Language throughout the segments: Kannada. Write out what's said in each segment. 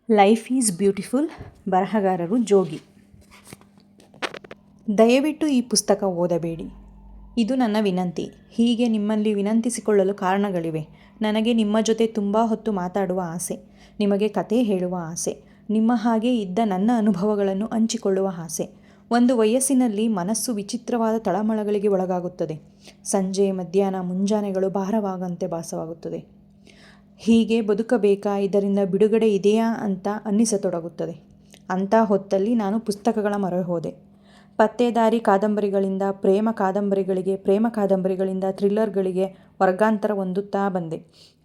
Life is beautiful. ಬರಹಗಾರರು ಜೋಗಿ. ದಯವಿಟ್ಟು ಈ ಪುಸ್ತಕ ಓದಬೇಡಿ. ಇದು ನನ್ನ ವಿನಂತಿ. ಹೀಗೆ ನಿಮ್ಮಲ್ಲಿ ವಿನಂತಿಸಿಕೊಳ್ಳಲು ಕಾರಣಗಳಿವೆ. ನನಗೆ ನಿಮ್ಮ ಜೊತೆ ತುಂಬ ಹೊತ್ತು ಮಾತಾಡುವ ಆಸೆ, ನಿಮಗೆ ಕತೆ ಹೇಳುವ ಆಸೆ, ನಿಮ್ಮ ಹಾಗೆ ಇದ್ದ ನನ್ನ ಅನುಭವಗಳನ್ನು ಹಂಚಿಕೊಳ್ಳುವ ಆಸೆ. ಒಂದು ವಯಸ್ಸಿನಲ್ಲಿ ಮನಸ್ಸು ವಿಚಿತ್ರವಾದ ತಳಮಳಗಳಿಗೆ ಒಳಗಾಗುತ್ತದೆ. ಸಂಜೆ, ಮಧ್ಯಾಹ್ನ, ಮುಂಜಾನೆಗಳು ಭಾರವಾಗಂತೆ ಭಾಸವಾಗುತ್ತದೆ. ಹೀಗೆ ಬದುಕಬೇಕಾ, ಇದರಿಂದ ಬಿಡುಗಡೆ ಇದೆಯಾ ಅಂತ ಅನ್ನಿಸತೊಡಗುತ್ತದೆ. ಅಂಥ ಹೊತ್ತಲ್ಲಿ ನಾನು ಪುಸ್ತಕಗಳ ಮೊರೆ ಹೋದೆ. ಪತ್ತೇದಾರಿ ಕಾದಂಬರಿಗಳಿಂದ ಪ್ರೇಮ ಕಾದಂಬರಿಗಳಿಗೆ, ಪ್ರೇಮ ಕಾದಂಬರಿಗಳಿಂದ ಥ್ರಿಲ್ಲರ್ಗಳಿಗೆ ವರ್ಗಾಂತರ ಹೊಂದುತ್ತಾ ಬಂದೆ.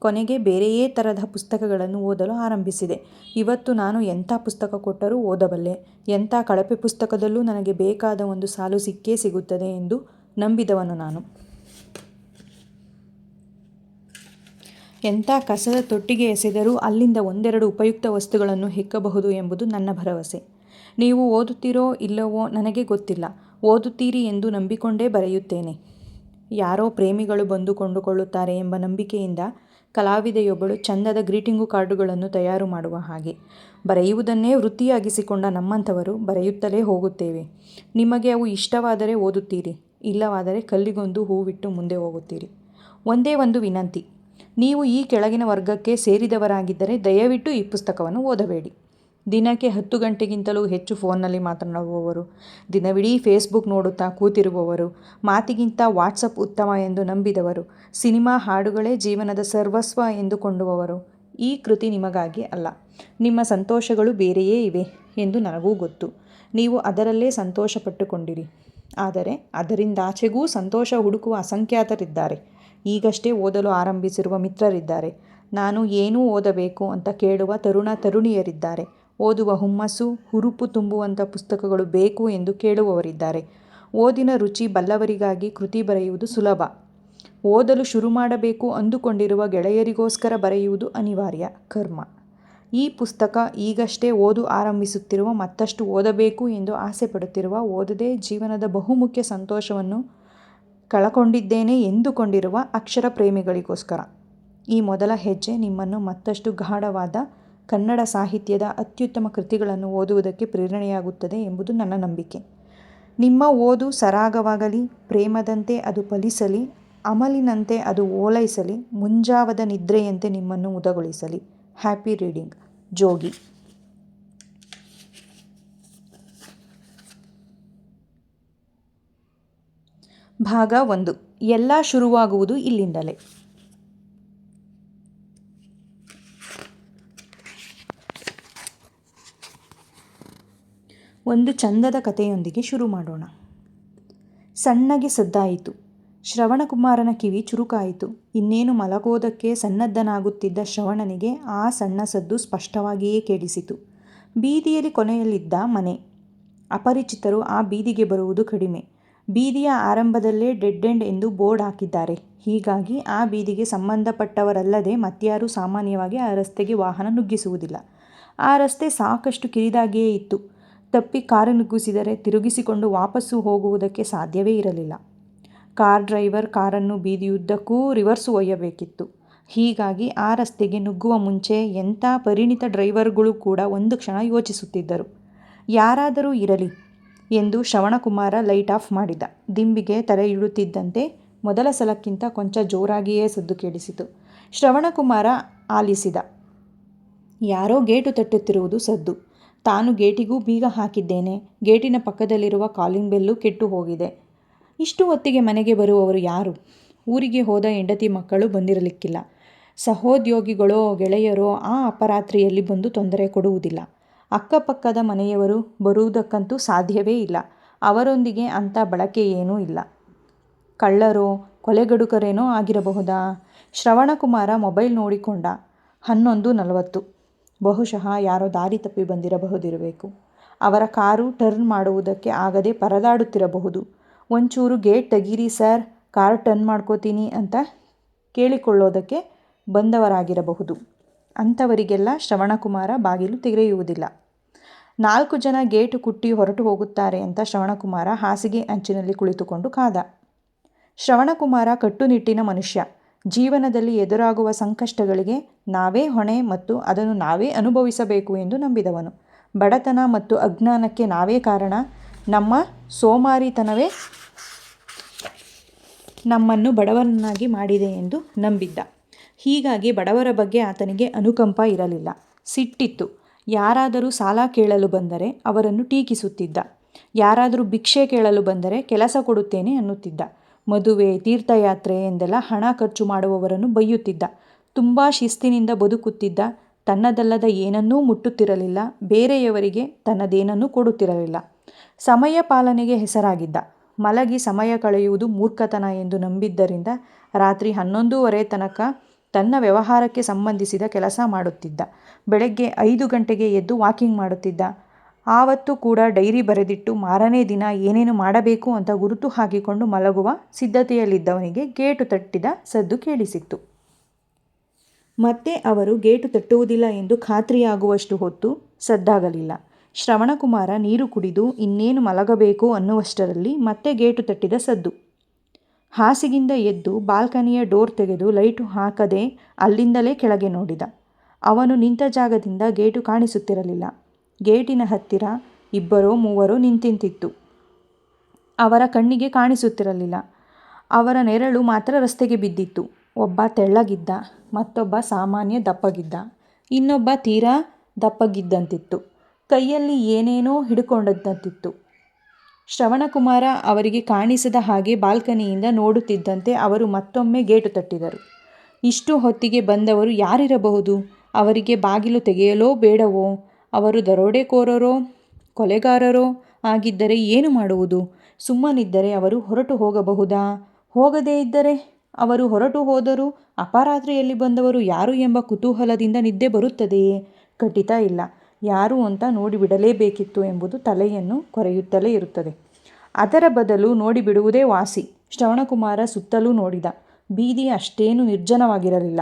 ಕೊನೆಗೆ ಬೇರೆಯೇ ಥರದ ಪುಸ್ತಕಗಳನ್ನು ಓದಲು ಆರಂಭಿಸಿದೆ. ಇವತ್ತು ನಾನು ಎಂಥ ಪುಸ್ತಕ ಕೊಟ್ಟರೂ ಓದಬಲ್ಲೆ. ಎಂಥ ಕಳಪೆ ಪುಸ್ತಕದಲ್ಲೂ ನನಗೆ ಬೇಕಾದ ಒಂದು ಸಾಲು ಸಿಕ್ಕೇ ಸಿಗುತ್ತದೆ ಎಂದು ನಂಬಿದವನು ನಾನು. ಎಂಥ ಕಸದ ತೊಟ್ಟಿಗೆ ಎಸೆದರೂ ಅಲ್ಲಿಂದ ಒಂದೆರಡು ಉಪಯುಕ್ತ ವಸ್ತುಗಳನ್ನು ಹೆಕ್ಕಬಹುದು ಎಂಬುದು ನನ್ನ ಭರವಸೆ. ನೀವು ಓದುತ್ತೀರೋ ಇಲ್ಲವೋ ನನಗೆ ಗೊತ್ತಿಲ್ಲ. ಓದುತ್ತೀರಿ ಎಂದು ನಂಬಿಕೊಂಡೇ ಬರೆಯುತ್ತೇನೆ. ಯಾರೋ ಪ್ರೇಮಿಗಳು ಬಂದು ಕೊಂಡುಕೊಳ್ಳುತ್ತಾರೆ ಎಂಬ ನಂಬಿಕೆಯಿಂದ ಕಲಾವಿದೆಯೊಬ್ಬಳು ಚಂದದ ಗ್ರೀಟಿಂಗು ಕಾರ್ಡುಗಳನ್ನು ತಯಾರು ಮಾಡುವ ಹಾಗೆ. ಬರೆಯುವುದನ್ನೇ ವೃತ್ತಿಯಾಗಿಸಿಕೊಂಡ ನಮ್ಮಂಥವರು ಬರೆಯುತ್ತಲೇ ಹೋಗುತ್ತೇವೆ. ನಿಮಗೆ ಅವು ಇಷ್ಟವಾದರೆ ಓದುತ್ತೀರಿ, ಇಲ್ಲವಾದರೆ ಕಲ್ಲಿಗೊಂದು ಹೂವಿಟ್ಟು ಮುಂದೆ ಹೋಗುತ್ತೀರಿ. ಒಂದೇ ಒಂದು ವಿನಂತಿ, ನೀವು ಈ ಕೆಳಗಿನ ವರ್ಗಕ್ಕೆ ಸೇರಿದವರಾಗಿದ್ದರೆ ದಯವಿಟ್ಟು ಈ ಪುಸ್ತಕವನ್ನು ಓದಬೇಡಿ. ದಿನಕ್ಕೆ 10 ಗಂಟೆಗಿಂತಲೂ ಹೆಚ್ಚು ಫೋನ್ನಲ್ಲಿ ಮಾತನಾಡುವವರು, ದಿನವಿಡೀ ಫೇಸ್ಬುಕ್ ನೋಡುತ್ತಾ ಕೂತಿರುವವರು, ಮಾತಿಗಿಂತ ವಾಟ್ಸಪ್ ಉತ್ತಮ ಎಂದು ನಂಬಿದವರು, ಸಿನಿಮಾ ಹಾಡುಗಳೇ ಜೀವನದ ಸರ್ವಸ್ವ ಎಂದುಕೊಂಡುವವರು. ಈ ಕೃತಿ ನಿಮಗಾಗಿ ಅಲ್ಲ. ನಿಮ್ಮ ಸಂತೋಷಗಳು ಬೇರೆಯೇ ಇವೆ ಎಂದು ನನಗೂ ಗೊತ್ತು. ನೀವು ಅದರಲ್ಲೇ ಸಂತೋಷಪಟ್ಟುಕೊಂಡಿರಿ. ಆದರೆ ಅದರಿಂದಾಚೆಗೂ ಸಂತೋಷ ಹುಡುಕುವ ಅಸಂಖ್ಯಾತರಿದ್ದಾರೆ. ಈಗಷ್ಟೇ ಓದಲು ಆರಂಭಿಸಿರುವ ಮಿತ್ರರಿದ್ದಾರೆ. ನಾನು ಏನೂ ಓದಬೇಕು ಅಂತ ಕೇಳುವ ತರುಣ ತರುಣಿಯರಿದ್ದಾರೆ. ಓದುವ ಹುಮ್ಮಸ್ಸು, ಹುರುಪು ತುಂಬುವಂಥ ಪುಸ್ತಕಗಳು ಬೇಕು ಎಂದು ಕೇಳುವವರಿದ್ದಾರೆ. ಓದಿನ ರುಚಿ ಬಲ್ಲವರಿಗಾಗಿ ಕೃತಿ ಬರೆಯುವುದು ಸುಲಭ. ಓದಲು ಶುರು ಮಾಡಬೇಕು ಅಂದುಕೊಂಡಿರುವ ಗೆಳೆಯರಿಗೋಸ್ಕರ ಬರೆಯುವುದು ಅನಿವಾರ್ಯ ಕರ್ಮ. ಈ ಪುಸ್ತಕ ಈಗಷ್ಟೇ ಓದು ಆರಂಭಿಸುತ್ತಿರುವ, ಮತ್ತಷ್ಟು ಓದಬೇಕು ಎಂದು ಆಸೆ ಪಡುತ್ತಿರುವ, ಓದದೇ ಜೀವನದ ಬಹುಮುಖ್ಯ ಸಂತೋಷವನ್ನು ಕಳಕೊಂಡಿದ್ದೇನೆ ಎಂದುಕೊಂಡಿರುವ ಅಕ್ಷರ ಪ್ರೇಮಿಗಳಿಗೋಸ್ಕರ. ಈ ಮೊದಲ ಹೆಜ್ಜೆ ನಿಮ್ಮನ್ನು ಮತ್ತಷ್ಟು ಗಾಢವಾದ ಕನ್ನಡ ಸಾಹಿತ್ಯದ ಅತ್ಯುತ್ತಮ ಕೃತಿಗಳನ್ನು ಓದುವುದಕ್ಕೆ ಪ್ರೇರಣೆಯಾಗುತ್ತದೆ ಎಂಬುದು ನನ್ನ ನಂಬಿಕೆ. ನಿಮ್ಮ ಓದು ಸರಾಗವಾಗಲಿ, ಪ್ರೇಮದಂತೆ ಅದು ಫಲಿಸಲಿ, ಅಮಲಿನಂತೆ ಅದು ಓಲೈಸಲಿ, ಮುಂಜಾವದ ನಿದ್ರೆಯಂತೆ ನಿಮ್ಮನ್ನು ಮುದಗೊಳಿಸಲಿ. Happy reading. ಜೋಗಿ. ಭಾಗ 1. ಎಲ್ಲ ಶುರುವಾಗುವುದು ಇಲ್ಲಿಂದಲೇ. ಒಂದು ಚಂದದ ಕಥೆಯೊಂದಿಗೆ ಶುರು ಮಾಡೋಣ. ಸಣ್ಣಗೆ ಸದ್ದಾಯಿತು. ಶ್ರವಣಕುಮಾರನ ಕಿವಿ ಚುರುಕಾಯಿತು. ಇನ್ನೇನು ಮಲಗೋದಕ್ಕೆ ಸನ್ನದ್ಧನಾಗುತ್ತಿದ್ದ ಶ್ರವಣನಿಗೆ ಆ ಸಣ್ಣ ಸದ್ದು ಸ್ಪಷ್ಟವಾಗಿಯೇ ಕೇಳಿಸಿತು. ಬೀದಿಯಲ್ಲಿ ಕೊನೆಯಲ್ಲಿದ್ದ ಮನೆ. ಅಪರಿಚಿತರು ಆ ಬೀದಿಗೆ ಬರುವುದು ಕಡಿಮೆ. ಬೀದಿಯ ಆರಂಭದಲ್ಲೇ ಡೆಡ್ ಎಂಡ್ ಎಂದು ಬೋರ್ಡ್ ಹಾಕಿದ್ದಾರೆ. ಹೀಗಾಗಿ ಆ ಬೀದಿಗೆ ಸಂಬಂಧಪಟ್ಟವರಲ್ಲದೆ ಮತ್ಯಾರೂ ಸಾಮಾನ್ಯವಾಗಿ ಆ ರಸ್ತೆಗೆ ವಾಹನ ನುಗ್ಗಿಸುವುದಿಲ್ಲ. ಆ ರಸ್ತೆ ಸಾಕಷ್ಟು ಕಿರಿದಾಗಿಯೇ ಇತ್ತು. ತಪ್ಪಿ ಕಾರು ನುಗ್ಗಿಸಿದರೆ ತಿರುಗಿಸಿಕೊಂಡು ವಾಪಸ್ಸು ಹೋಗುವುದಕ್ಕೆ ಸಾಧ್ಯವೇ ಇರಲಿಲ್ಲ. ಕಾರ್ ಡ್ರೈವರ್ ಕಾರನ್ನು ಬೀದಿಯುದ್ದಕ್ಕೂ ರಿವರ್ಸು ಒಯ್ಯಬೇಕಿತ್ತು. ಹೀಗಾಗಿ ಆ ರಸ್ತೆಗೆ ನುಗ್ಗುವ ಮುಂಚೆ ಎಂಥ ಪರಿಣಿತ ಡ್ರೈವರ್ಗಳು ಕೂಡ ಒಂದು ಕ್ಷಣ ಯೋಚಿಸುತ್ತಿದ್ದರು. ಯಾರಾದರೂ ಇರಲಿ ಎಂದು ಶ್ರವಣಕುಮಾರ ಲೈಟ್ ಆಫ್ ಮಾಡಿದ. ದಿಂಬಿಗೆ ತಲೆಯಿಡುತ್ತಿದ್ದಂತೆ ಮೊದಲ ಸಲಕ್ಕಿಂತ ಕೊಂಚ ಜೋರಾಗಿಯೇ ಸದ್ದು ಕೇಳಿಸಿತು. ಶ್ರವಣಕುಮಾರ ಆಲಿಸಿದ. ಯಾರೋ ಗೇಟು ತಟ್ಟುತ್ತಿರುವುದು ಸದ್ದು. ತಾನು ಗೇಟಿಗೂ ಬೀಗ ಹಾಕಿದ್ದೇನೆ. ಗೇಟಿನ ಪಕ್ಕದಲ್ಲಿರುವ ಕಾಲಿಂಗ್ ಬೆಲ್ಲು ಕೆಟ್ಟು ಹೋಗಿದೆ. ಇಷ್ಟು ಹೊತ್ತಿಗೆ ಮನೆಗೆ ಬರುವವರು ಯಾರು? ಊರಿಗೆ ಹೋದ ಹೆಂಡತಿ ಮಕ್ಕಳು ಬಂದಿರಲಿಕ್ಕಿಲ್ಲ. ಸಹೋದ್ಯೋಗಿಗಳೋ ಗೆಳೆಯರೋ ಆ ಅಪರಾತ್ರಿಯಲ್ಲಿ ಬಂದು ತೊಂದರೆ ಕೊಡುವುದಿಲ್ಲ. ಅಕ್ಕಪಕ್ಕದ ಮನೆಯವರು ಬರುವುದಕ್ಕಂತೂ ಸಾಧ್ಯವೇ ಇಲ್ಲ. ಅವರೊಂದಿಗೆ ಅಂಥ ಬಳಕೆ ಏನೂ ಇಲ್ಲ. ಕಳ್ಳರೋ ಕೊಲೆಗಡುಕರೇನೋ ಆಗಿರಬಹುದಾ? ಶ್ರವಣಕುಮಾರ ಮೊಬೈಲ್ ನೋಡಿಕೊಂಡ. 11:40. ಬಹುಶಃ ಯಾರೋ ದಾರಿ ತಪ್ಪಿ ಬಂದಿರಬಹುದಿರಬೇಕು. ಅವರ ಕಾರು ಟರ್ನ್ ಮಾಡುವುದಕ್ಕೆ ಆಗದೆ ಪರದಾಡುತ್ತಿರಬಹುದು. ಒಂಚೂರು ಗೇಟ್ ತೆಗೀರಿ ಸರ್, ಕಾರ್ ಟರ್ನ್ ಮಾಡ್ಕೋತೀನಿ ಅಂತ ಕೇಳಿಕೊಳ್ಳೋದಕ್ಕೆ ಬಂದವರಾಗಿರಬಹುದು. ಅಂಥವರಿಗೆಲ್ಲ ಶ್ರವಣಕುಮಾರ ಬಾಗಿಲು ತೆರೆಯುವುದಿಲ್ಲ. 4 ಜನ ಗೇಟು ಕುಟ್ಟಿ ಹೊರಟು ಹೋಗುತ್ತಾರೆ ಅಂತ ಶ್ರವಣಕುಮಾರ ಹಾಸಿಗೆ ಅಂಚಿನಲ್ಲಿ ಕುಳಿತುಕೊಂಡು ಕಾದ. ಶ್ರವಣಕುಮಾರ ಕಟ್ಟುನಿಟ್ಟಿನ ಮನುಷ್ಯ. ಜೀವನದಲ್ಲಿ ಎದುರಾಗುವ ಸಂಕಷ್ಟಗಳಿಗೆ ನಾವೇ ಹೊಣೆ ಮತ್ತು ಅದನ್ನು ನಾವೇ ಅನುಭವಿಸಬೇಕು ಎಂದು ನಂಬಿದವನು. ಬಡತನ ಮತ್ತು ಅಜ್ಞಾನಕ್ಕೆ ನಾವೇ ಕಾರಣ, ನಮ್ಮ ಸೋಮಾರಿತನವೇ ನಮ್ಮನ್ನು ಬಡವರನ್ನಾಗಿ ಮಾಡಿದೆ ಎಂದು ನಂಬಿದ್ದ. ಹೀಗಾಗಿ ಬಡವರ ಬಗ್ಗೆ ಆತನಿಗೆ ಅನುಕಂಪ ಇರಲಿಲ್ಲ, ಸಿಟ್ಟಿತ್ತು. ಯಾರಾದರೂ ಸಾಲ ಕೇಳಲು ಬಂದರೆ ಅವರನ್ನು ಟೀಕಿಸುತ್ತಿದ್ದ. ಯಾರಾದರೂ ಭಿಕ್ಷೆ ಕೇಳಲು ಬಂದರೆ ಕೆಲಸ ಕೊಡುತ್ತೇನೆ ಅನ್ನುತ್ತಿದ್ದ. ಮದುವೆ, ತೀರ್ಥಯಾತ್ರೆ ಎಂದೆಲ್ಲ ಹಣ ಖರ್ಚು ಮಾಡುವವರನ್ನು ಬೈಯುತ್ತಿದ್ದ. ತುಂಬ ಶಿಸ್ತಿನಿಂದ ಬದುಕುತ್ತಿದ್ದ. ತನ್ನದಲ್ಲದ ಏನನ್ನೂ ಮುಟ್ಟುತ್ತಿರಲಿಲ್ಲ, ಬೇರೆಯವರಿಗೆ ತನ್ನದೇನನ್ನೂ ಕೊಡುತ್ತಿರಲಿಲ್ಲ. ಸಮಯ ಪಾಲನೆಗೆ ಹೆಸರಾಗಿದ್ದ. ಮಲಗಿ ಸಮಯ ಕಳೆಯುವುದು ಮೂರ್ಖತನ ಎಂದು ನಂಬಿದ್ದರಿಂದ ರಾತ್ರಿ 11:30 ತನಕ ತನ್ನ ವ್ಯವಹಾರಕ್ಕೆ ಸಂಬಂಧಿಸಿದ ಕೆಲಸ ಮಾಡುತ್ತಿದ್ದ. ಬೆಳಗ್ಗೆ 5 ಗಂಟೆಗೆ ಎದ್ದು ವಾಕಿಂಗ್ ಮಾಡುತ್ತಿದ್ದ. ಆವತ್ತು ಕೂಡ ಡೈರಿ ಬರೆದಿಟ್ಟು ಮಾರನೇ ದಿನ ಏನೇನು ಮಾಡಬೇಕು ಅಂತ ಗುರುತು ಹಾಕಿಕೊಂಡು ಮಲಗುವ ಸಿದ್ಧತೆಯಲ್ಲಿದ್ದವನಿಗೆ ಗೇಟು ತಟ್ಟಿದ ಸದ್ದು ಕೇಳಿಸಿತ್ತು. ಮತ್ತೆ ಅವರು ಗೇಟು ತಟ್ಟುವುದಿಲ್ಲ ಎಂದು ಖಾತ್ರಿಯಾಗುವಷ್ಟು ಹೊತ್ತು ಸದ್ದಾಗಲಿಲ್ಲ. ಶ್ರವಣಕುಮಾರ ನೀರು ಕುಡಿದು ಇನ್ನೇನು ಮಲಗಬೇಕು ಅನ್ನುವಷ್ಟರಲ್ಲಿ ಮತ್ತೆ ಗೇಟು ತಟ್ಟಿದ ಸದ್ದು. ಹಾಸಿಗಿಂದ ಎದ್ದು ಬಾಲ್ಕನಿಯ ಡೋರ್ ತೆಗೆದು ಲೈಟು ಹಾಕದೆ ಅಲ್ಲಿಂದಲೇ ಕೆಳಗೆ ನೋಡಿದ. ಅವನು ನಿಂತ ಜಾಗದಿಂದ ಗೇಟು ಕಾಣಿಸುತ್ತಿರಲಿಲ್ಲ. ಗೇಟಿನ ಹತ್ತಿರ 2-3 ನಿಂತಿತ್ತು. ಅವರ ಕಣ್ಣಿಗೆ ಕಾಣಿಸುತ್ತಿರಲಿಲ್ಲ. ಅವರ ನೆರಳು ಮಾತ್ರ ರಸ್ತೆಗೆ ಬಿದ್ದಿತ್ತು. ಒಬ್ಬ ತೆಳ್ಳಗಿದ್ದ, ಮತ್ತೊಬ್ಬ ಸಾಮಾನ್ಯ ದಪ್ಪಗಿದ್ದ, ಇನ್ನೊಬ್ಬ ತೀರಾ ದಪ್ಪಗಿದ್ದಂತಿತ್ತು. ಕೈಯಲ್ಲಿ ಏನೇನೋ ಹಿಡ್ಕೊಂಡಂತಿತ್ತು. ಶ್ರವಣಕುಮಾರ ಅವರಿಗೆ ಕಾಣಿಸದ ಹಾಗೆ ಬಾಲ್ಕನಿಯಿಂದ ನೋಡುತ್ತಿದ್ದಂತೆ ಅವರು ಮತ್ತೊಮ್ಮೆ ಗೇಟು ತಟ್ಟಿದರು. ಇಷ್ಟು ಹೊತ್ತಿಗೆ ಬಂದವರು ಯಾರಿರಬಹುದು? ಅವರಿಗೆ ಬಾಗಿಲು ತೆಗೆಯಲೋ ಬೇಡವೋ? ಅವರು ದರೋಡೆಕೋರರೋ ಕೊಲೆಗಾರರೋ ಆಗಿದ್ದರೆ ಏನು ಮಾಡುವುದು? ಸುಮ್ಮನಿದ್ದರೆ ಅವರು ಹೊರಟು ಹೋಗಬಹುದಾ? ಹೋಗದೇ ಇದ್ದರೆ? ಅವರು ಹೊರಟು ಹೋದರೂ ಅಪರಾತ್ರಿಯಲ್ಲಿ ಬಂದವರು ಯಾರು ಎಂಬ ಕುತೂಹಲದಿಂದ ನಿದ್ದೆ ಬರುತ್ತದೆಯೇ? ಖಂಡಿತ ಇಲ್ಲ. ಯಾರು ಅಂತ ನೋಡಿಬಿಡಲೇಬೇಕಿತ್ತು ಎಂಬುದು ತಲೆಯನ್ನು ಕೊರೆಯುತ್ತಲೇ ಇರುತ್ತದೆ. ಅದರ ಬದಲು ನೋಡಿಬಿಡುವುದೇ ವಾಸಿ. ಶ್ರವಣಕುಮಾರ ಸುತ್ತಲೂ ನೋಡಿದ. ಬೀದಿ ಅಷ್ಟೇನು ನಿರ್ಜನವಾಗಿರಲಿಲ್ಲ.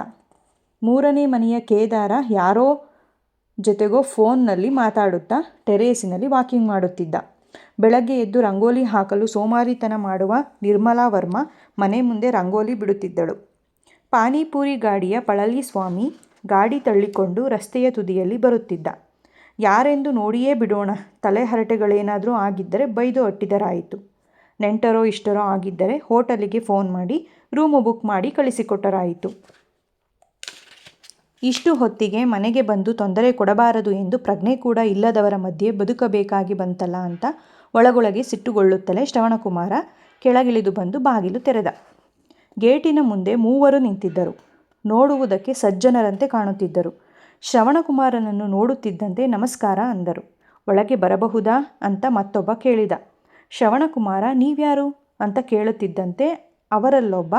3ನೇ ಮನೆಯ ಕೇದಾರ ಯಾರೋ ಜೊತೆಗೋ ಫೋನ್ನಲ್ಲಿ ಮಾತಾಡುತ್ತಾ ಟೆರೇಸಿನಲ್ಲಿ ವಾಕಿಂಗ್ ಮಾಡುತ್ತಿದ್ದ. ಬೆಳಗ್ಗೆ ಎದ್ದು ರಂಗೋಲಿ ಹಾಕಲು ಸೋಮಾರಿತನ ಮಾಡುವ ನಿರ್ಮಲಾ ವರ್ಮ ಮನೆ ಮುಂದೆ ರಂಗೋಲಿ ಬಿಡುತ್ತಿದ್ದಳು. ಪಾನಿಪೂರಿ ಗಾಡಿಯ ಪಳಲಿಸ್ವಾಮಿ ಗಾಡಿ ತಳ್ಳಿಕೊಂಡು ರಸ್ತೆಯ ತುದಿಯಲ್ಲಿ ಬರುತ್ತಿದ್ದ. ಯಾರೆಂದು ನೋಡಿಯೇ ಬಿಡೋಣ, ತಲೆಹರಟೆಗಳೇನಾದರೂ ಆಗಿದ್ದರೆ ಬೈದು ಅಟ್ಟಿದರಾಯಿತು. ನೆಂಟರೋ ಇಷ್ಟರೋ ಆಗಿದ್ದರೆ ಹೋಟೆಲಿಗೆ ಫೋನ್ ಮಾಡಿ ರೂಮು ಬುಕ್ ಮಾಡಿ ಕಳಿಸಿಕೊಟ್ಟರಾಯಿತು. ಇಷ್ಟು ಹೊತ್ತಿಗೆ ಮನೆಗೆ ಬಂದು ತೊಂದರೆ ಕೊಡಬಾರದು ಎಂದು ಪ್ರಜ್ಞೆ ಕೂಡ ಇಲ್ಲದವರ ಮಧ್ಯೆ ಬದುಕಬೇಕಾಗಿ ಬಂತಲ್ಲ ಅಂತ ಒಳಗೊಳಗೆ ಸಿಟ್ಟುಗೊಳ್ಳುತ್ತಲೇ ಶ್ರವಣಕುಮಾರ ಕೆಳಗಿಳಿದು ಬಂದು ಬಾಗಿಲು ತೆರೆದ. ಗೇಟಿನ ಮುಂದೆ 3 ನಿಂತಿದ್ದರು. ನೋಡುವುದಕ್ಕೆ ಸಜ್ಜನರಂತೆ ಕಾಣುತ್ತಿದ್ದರು. ಶ್ರವಣಕುಮಾರನನ್ನು ನೋಡುತ್ತಿದ್ದಂತೆ ನಮಸ್ಕಾರ ಅಂದರು. ಒಳಗೆ ಬರಬಹುದಾ ಅಂತ ಮತ್ತೊಬ್ಬ ಕೇಳಿದ. ಶ್ರವಣಕುಮಾರ ನೀವ್ಯಾರು ಅಂತ ಕೇಳುತ್ತಿದ್ದಂತೆ ಅವರಲ್ಲೊಬ್ಬ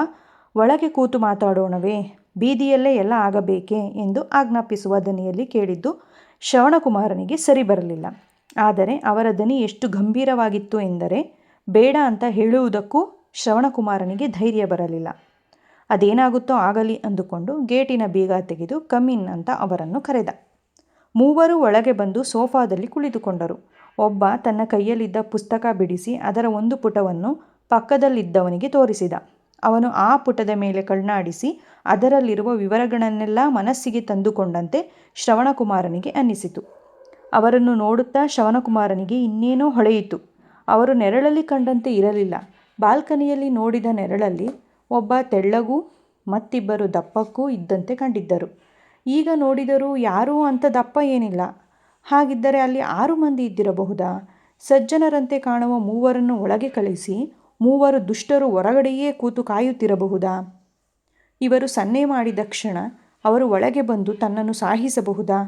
ಒಳಗೆ ಕೂತು ಮಾತಾಡೋಣವೇ, ಬೀದಿಯಲ್ಲೇ ಎಲ್ಲ ಆಗಬೇಕೇ ಎಂದು ಆಜ್ಞಾಪಿಸುವ ದನಿಯಲ್ಲಿ ಕೇಳಿದ್ದು ಶ್ರವಣಕುಮಾರನಿಗೆ ಸರಿ ಬರಲಿಲ್ಲ. ಆದರೆ ಅವರ ದನಿ ಎಷ್ಟು ಗಂಭೀರವಾಗಿತ್ತು ಎಂದರೆ ಬೇಡ ಅಂತ ಹೇಳುವುದಕ್ಕೂ ಶ್ರವಣಕುಮಾರನಿಗೆ ಧೈರ್ಯ ಬರಲಿಲ್ಲ. ಅದೇನಾಗುತ್ತೋ ಆಗಲಿ ಅಂದುಕೊಂಡು ಗೇಟಿನ ಬೀಗ ತೆಗೆದು ಕಮಿನ್ ಅಂತ ಅವರನ್ನು ಕರೆದ. 3 ಒಳಗೆ ಬಂದು ಸೋಫಾದಲ್ಲಿ ಕುಳಿತುಕೊಂಡರು. ಒಬ್ಬ ತನ್ನ ಕೈಯಲ್ಲಿದ್ದ ಪುಸ್ತಕ ಬಿಡಿಸಿ ಅದರ ಒಂದು ಪುಟವನ್ನು ಪಕ್ಕದಲ್ಲಿದ್ದವನಿಗೆ ತೋರಿಸಿದ. ಅವನು ಆ ಪುಟದ ಮೇಲೆ ಕಣ್ಣಾಡಿಸಿ ಅದರಲ್ಲಿರುವ ವಿವರಗಳನ್ನೆಲ್ಲ ಮನಸ್ಸಿಗೆ ತಂದುಕೊಂಡಂತೆ ಶ್ರವಣಕುಮಾರನಿಗೆ ಅನ್ನಿಸಿತು. ಅವರನ್ನು ನೋಡುತ್ತಾ ಶ್ರವಣಕುಮಾರನಿಗೆ ಇನ್ನೇನೋ ಹೊಳೆಯಿತು. ಅವರು ನೆರಳಲ್ಲಿ ಕಂಡಂತೆ ಇರಲಿಲ್ಲ. ಬಾಲ್ಕನಿಯಲ್ಲಿ ನೋಡಿದ ನೆರಳಲ್ಲಿ ಒಬ್ಬ ತೆಳ್ಳಗೂ ಮತ್ತಿಬ್ಬರು ದಪ್ಪಕ್ಕೂ ಇದ್ದಂತೆ ಕಂಡಿದ್ದರು. ಈಗ ನೋಡಿದರೂ ಯಾರೂ ಅಂಥ ದಪ್ಪ ಏನಿಲ್ಲ. ಹಾಗಿದ್ದರೆ ಅಲ್ಲಿ 6 ಮಂದಿ ಇದ್ದಿರಬಹುದಾ? ಸಜ್ಜನರಂತೆ ಕಾಣುವ 3 ಒಳಗೆ ಕಳಿಸಿ 3 ದುಷ್ಟರು ಹೊರಗಡೆಯೇ ಕೂತು ಕಾಯುತ್ತಿರಬಹುದಾ? ಇವರು ಸನ್ನೆ ಮಾಡಿದ ಕ್ಷಣ ಅವರು ಒಳಗೆ ಬಂದು ತನ್ನನ್ನು ಸಾಯಿಸಬಹುದಾ?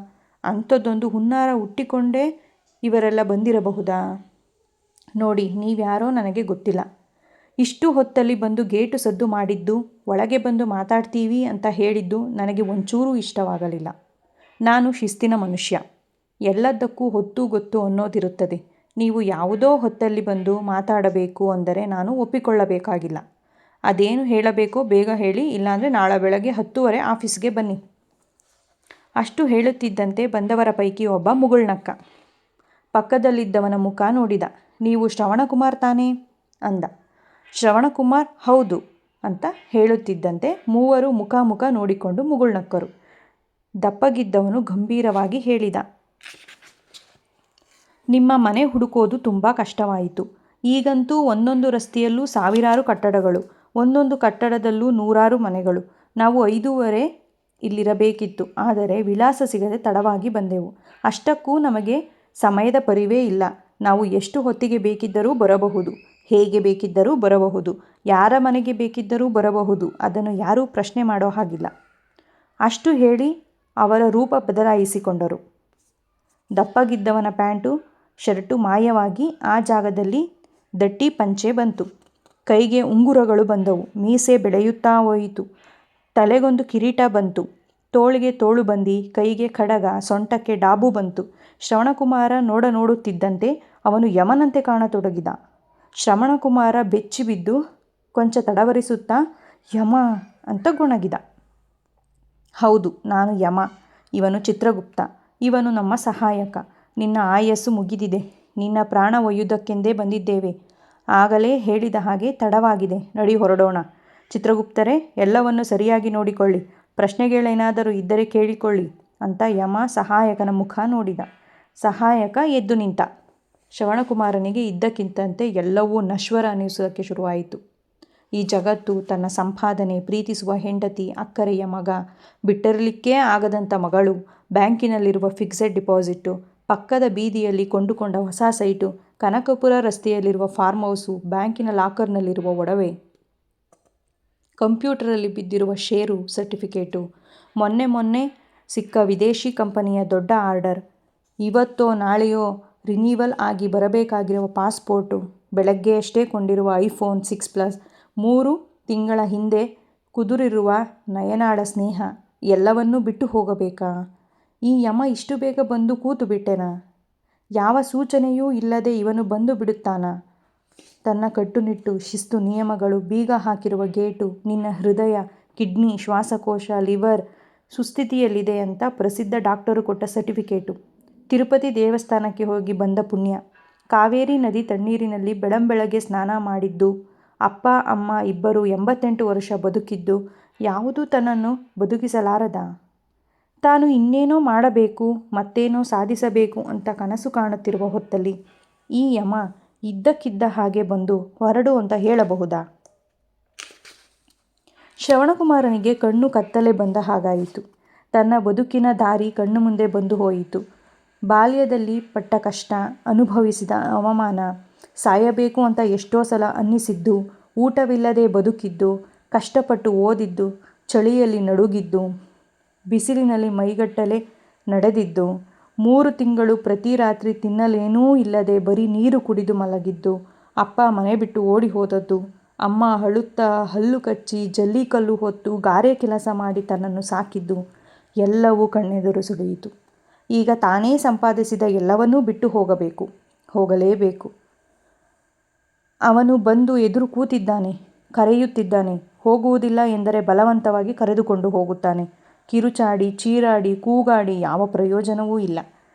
ಅಂಥದ್ದೊಂದು ಹುನ್ನಾರ ಹುಟ್ಟಿಕೊಂಡೇ ಇವರೆಲ್ಲ ಬಂದಿರಬಹುದಾ? ನೋಡಿ, ನೀವ್ಯಾರೋ ನನಗೆ ಗೊತ್ತಿಲ್ಲ. ಇಷ್ಟು ಹೊತ್ತಲ್ಲಿ ಬಂದು ಗೇಟು ಸದ್ದು ಮಾಡಿದ್ದು, ಒಳಗೆ ಬಂದು ಮಾತಾಡ್ತೀವಿ ಅಂತ ಹೇಳಿದ್ದು ನನಗೆ ಒಂಚೂರೂ ಇಷ್ಟವಾಗಲಿಲ್ಲ. ನಾನು ಶಿಸ್ತಿನ ಮನುಷ್ಯ. ಎಲ್ಲದಕ್ಕೂ ಹೊತ್ತು ಗೊತ್ತು ಅನ್ನೋದಿರುತ್ತದೆ. ನೀವು ಯಾವುದೋ ಹೊತ್ತಲ್ಲಿ ಬಂದು ಮಾತಾಡಬೇಕು ಅಂದರೆ ನಾನು ಒಪ್ಪಿಕೊಳ್ಳಬೇಕಾಗಿಲ್ಲ. ಅದೇನು ಹೇಳಬೇಕೋ ಬೇಗ ಹೇಳಿ, ಇಲ್ಲಾಂದರೆ ನಾಳೆ ಬೆಳಗ್ಗೆ 10:30 ಆಫೀಸ್ಗೆ ಬನ್ನಿ. ಅಷ್ಟು ಹೇಳುತ್ತಿದ್ದಂತೆ ಬಂದವರ ಪೈಕಿ ಒಬ್ಬ ಮುಗುಳ್ನಕ್ಕ. ಪಕ್ಕದಲ್ಲಿದ್ದವನ ಮುಖ ನೋಡಿದ. ನೀವು ಶ್ರವಣಕುಮಾರ್ ತಾನೇ ಅಂದ. ಶ್ರವಣಕುಮಾರ್ ಹೌದು ಅಂತ ಹೇಳುತ್ತಿದ್ದಂತೆ ಮೂವರು ಮುಖಾಮುಖ ನೋಡಿಕೊಂಡು ಮುಗುಳ್ನಕ್ಕರು. ದಪ್ಪಗಿದ್ದವನು ಗಂಭೀರವಾಗಿ ಹೇಳಿದ, ನಿಮ್ಮ ಮನೆ ಹುಡುಕೋದು ತುಂಬ ಕಷ್ಟವಾಯಿತು. ಈಗಂತೂ ಒಂದೊಂದು ರಸ್ತೆಯಲ್ಲೂ ಸಾವಿರಾರು ಕಟ್ಟಡಗಳು, ಒಂದೊಂದು ಕಟ್ಟಡದಲ್ಲೂ ನೂರಾರು ಮನೆಗಳು. ನಾವು 5:15 ಇಲ್ಲಿರಬೇಕಿತ್ತು. ಆದರೆ ವಿಳಾಸ ಸಿಗದೆ ತಡವಾಗಿ ಬಂದೆವು. ಅಷ್ಟಕ್ಕೂ ನಮಗೆ ಸಮಯದ ಪರಿವೇ ಇಲ್ಲ. ನಾವು ಎಷ್ಟು ಹೊತ್ತಿಗೆ ಬೇಕಿದ್ದರೂ ಬರಬಹುದು, ಹೇಗೆ ಬೇಕಿದ್ದರೂ ಬರಬಹುದು, ಯಾರ ಮನೆಗೆ ಬೇಕಿದ್ದರೂ ಬರಬಹುದು. ಅದನ್ನು ಯಾರೂ ಪ್ರಶ್ನೆ ಮಾಡೋ ಹಾಗಿಲ್ಲ. ಅಷ್ಟು ಹೇಳಿ ಅವರ ರೂಪ ಬದಲಾಯಿಸಿಕೊಂಡರು. ದಪ್ಪಗಿದ್ದವನ ಪ್ಯಾಂಟು ಶರ್ಟು ಮಾಯವಾಗಿ ಆ ಜಾಗದಲ್ಲಿ ದಟ್ಟಿ ಪಂಚೆ ಬಂತು. ಕೈಗೆ ಉಂಗುರಗಳು ಬಂದವು. ಮೀಸೆ ಬೆಳೆಯುತ್ತಾ ಹೋಯಿತು. ತಲೆಗೊಂದು ಕಿರೀಟ ಬಂತು. ತೋಳಿಗೆ ತೋಳುಬಂದಿ, ಕೈಗೆ ಕಡಗ, ಸೊಂಟಕ್ಕೆ ಡಾಬು ಬಂತು. ಶ್ರವಣಕುಮಾರ ನೋಡುತ್ತಿದ್ದಂತೆ ಅವನು ಯಮನಂತೆ ಕಾಣತೊಡಗಿದ. ಶ್ರವಣಕುಮಾರ ಬೆಚ್ಚಿಬಿದ್ದು ಕೊಂಚ ತಡವರಿಸುತ್ತಾ ಯಮ ಅಂತ ಗೊಣಗಿದ. ಹೌದು, ನಾನು ಯಮ. ಇವನು ಚಿತ್ರಗುಪ್ತ. ಇವನು ನಮ್ಮ ಸಹಾಯಕ. ನಿನ್ನ ಆಯಸ್ಸು ಮುಗಿದಿದೆ. ನಿನ್ನ ಪ್ರಾಣ ಒಯ್ಯುವುದಕ್ಕೆಂದೇ ಬಂದಿದ್ದೇವೆ. ಆಗಲೇ ಹೇಳಿದ ಹಾಗೆ ತಡವಾಗಿದೆ. ನಡಿ ಹೊರಡೋಣ. ಚಿತ್ರಗುಪ್ತರೇ, ಎಲ್ಲವನ್ನು ಸರಿಯಾಗಿ ನೋಡಿಕೊಳ್ಳಿ. ಪ್ರಶ್ನೆಗಳೇನಾದರೂ ಇದ್ದರೆ ಕೇಳಿಕೊಳ್ಳಿ ಅಂತ ಯಮ ಸಹಾಯಕನ ಮುಖ ನೋಡಿದ. ಸಹಾಯಕ ಎದ್ದು ನಿಂತ. ಶ್ರವಣಕುಮಾರನಿಗೆ ಇದ್ದಕ್ಕಿದ್ದಂತೆ ಎಲ್ಲವೂ ನಶ್ವರ ಅನ್ನಿಸುವುದಕ್ಕೆ ಶುರುವಾಯಿತು. ಈ ಜಗತ್ತು, ತನ್ನ ಸಂಪಾದನೆ, ಪ್ರೀತಿಸುವ ಹೆಂಡತಿ, ಅಕ್ಕರೆಯ ಮಗ, ಬಿಟ್ಟಿರಲಿಕ್ಕೇ ಆಗದಂಥ ಮಗಳು, ಬ್ಯಾಂಕಿನಲ್ಲಿರುವ ಫಿಕ್ಸೆಡ್ ಡಿಪಾಸಿಟ್ಟು, ಪಕ್ಕದ ಬೀದಿಯಲ್ಲಿ ಕೊಂಡುಕೊಂಡ ಹೊಸ ಸೈಟು, ಕನಕಪುರ ರಸ್ತೆಯಲ್ಲಿರುವ ಫಾರ್ಮ್ ಹೌಸು, ಬ್ಯಾಂಕಿನ ಲಾಕರ್ನಲ್ಲಿರುವ ಒಡವೆ, ಕಂಪ್ಯೂಟರಲ್ಲಿ ಬಿದ್ದಿರುವ ಷೇರು ಸರ್ಟಿಫಿಕೇಟು, ಮೊನ್ನೆ ಸಿಕ್ಕ ವಿದೇಶಿ ಕಂಪನಿಯ ದೊಡ್ಡ ಆರ್ಡರ್, ಇವತ್ತೋ ನಾಳೆಯೋ ರಿನೀವಲ್ ಆಗಿ ಬರಬೇಕಾಗಿರುವ ಪಾಸ್ಪೋರ್ಟು, ಬೆಳಗ್ಗೆಯಷ್ಟೇ ಕೊಂಡಿರುವ ಐಫೋನ್ 6 ಪ್ಲಸ್, 3 ತಿಂಗಳ ಹಿಂದೆ ಕುದುರಿರುವ ನಯನಾಡ ಸ್ನೇಹ, ಎಲ್ಲವನ್ನೂ ಬಿಟ್ಟು ಹೋಗಬೇಕಾ? ಈ ಯಮ ಇಷ್ಟು ಬೇಗ ಬಂದು ಕೂತು ಬಿಟ್ಟೆನಾ? ಯಾವ ಸೂಚನೆಯೂ ಇಲ್ಲದೆ ಇವನು ಬಂದು ಬಿಡುತ್ತಾನಾ? ತನ್ನ ಕಟ್ಟುನಿಟ್ಟು, ಶಿಸ್ತು, ನಿಯಮಗಳು, ಬೀಗ ಹಾಕಿರುವ ಗೇಟು, ನಿನ್ನ ಹೃದಯ, ಕಿಡ್ನಿ, ಶ್ವಾಸಕೋಶ, ಲಿವರ್ ಸುಸ್ಥಿತಿಯಲ್ಲಿದೆ ಅಂತ ಪ್ರಸಿದ್ಧ ಡಾಕ್ಟರು ಕೊಟ್ಟ ಸರ್ಟಿಫಿಕೇಟು, ತಿರುಪತಿ ದೇವಸ್ಥಾನಕ್ಕೆ ಹೋಗಿ ಬಂದ ಪುಣ್ಯ, ಕಾವೇರಿ ನದಿ ತಣ್ಣೀರಿನಲ್ಲಿ ಬೆಳಂಬೆಳಗ್ಗೆ ಸ್ನಾನ ಮಾಡಿದ್ದು, ಅಪ್ಪ ಅಮ್ಮ ಇಬ್ಬರು 88 ವರ್ಷ ಬದುಕಿದ್ದು, ಯಾವುದೂ ತನ್ನನ್ನು ಬದುಕಿಸಲಾರದ? ತಾನು ಇನ್ನೇನೋ ಮಾಡಬೇಕು, ಮತ್ತೇನೋ ಸಾಧಿಸಬೇಕು ಅಂತ ಕನಸು ಕಾಣುತ್ತಿರುವ ಹೊತ್ತಲ್ಲಿ ಈ ಯಮ ಇದ್ದಕ್ಕಿದ್ದ ಹಾಗೆ ಬಂದು ಹೊರಡು ಅಂತ ಹೇಳಬಹುದಾ? ಶ್ರವಣಕುಮಾರನಿಗೆ ಕಣ್ಣು ಕತ್ತಲೆ ಬಂದ ಹಾಗಾಯಿತು. ತನ್ನ ಬದುಕಿನ ದಾರಿ ಕಣ್ಣು ಮುಂದೆ ಬಂದು ಹೋಯಿತು. ಬಾಲ್ಯದಲ್ಲಿ ಪಟ್ಟ ಕಷ್ಟ, ಅನುಭವಿಸಿದ ಅವಮಾನ, ಸಾಯಬೇಕು ಅಂತ ಎಷ್ಟೋ ಸಲ ಅನ್ನಿಸಿದ್ದು, ಊಟವಿಲ್ಲದೆ ಬದುಕಿದ್ದು, ಕಷ್ಟಪಟ್ಟು ಓದಿದ್ದು, ಚಳಿಯಲ್ಲಿ ನಡುಗಿದ್ದು, ಬಿಸಿಲಿನಲ್ಲಿ ಮೈಗಟ್ಟಲೆ ನಡೆದಿದ್ದು, 3 ತಿಂಗಳು ಪ್ರತಿ ರಾತ್ರಿ ತಿನ್ನಲೇನೂ ಇಲ್ಲದೆ ಬರೀ ನೀರು ಕುಡಿದು ಮಲಗಿದ್ದು, ಅಪ್ಪ ಮನೆ ಬಿಟ್ಟು ಓಡಿ ಹೋದದ್ದು, ಅಮ್ಮ ಅಳುತ್ತಾ ಹಲ್ಲು ಕಚ್ಚಿ ಜಲ್ಲಿಕಲ್ಲು ಹೊತ್ತು ಗಾರೆ ಕೆಲಸ ಮಾಡಿ ತನ್ನನ್ನು ಸಾಕಿದ್ದು, ಎಲ್ಲವೂ ಕಣ್ಣೆದುರು ಸುಳಿಯಿತು. ಈಗ ತಾನೇ ಸಂಪಾದಿಸಿದ ಎಲ್ಲವನ್ನೂ ಬಿಟ್ಟು ಹೋಗಬೇಕು, ಹೋಗಲೇಬೇಕು. ಅವನು ಬಂದು ಎದುರು ಕೂತಿದ್ದಾನೆ, ಕರೆಯುತ್ತಿದ್ದಾನೆ. ಹೋಗುವುದಿಲ್ಲ ಎಂದರೆ ಬಲವಂತವಾಗಿ ಕರೆದುಕೊಂಡು ಹೋಗುತ್ತಾನೆ. ಕಿರುಚಾಡಿ, ಚೀರಾಡಿ, ಕೂಗಾಡಿ ಯಾವ ಪ್ರಯೋಜನವೂ ಇಲ್ಲ.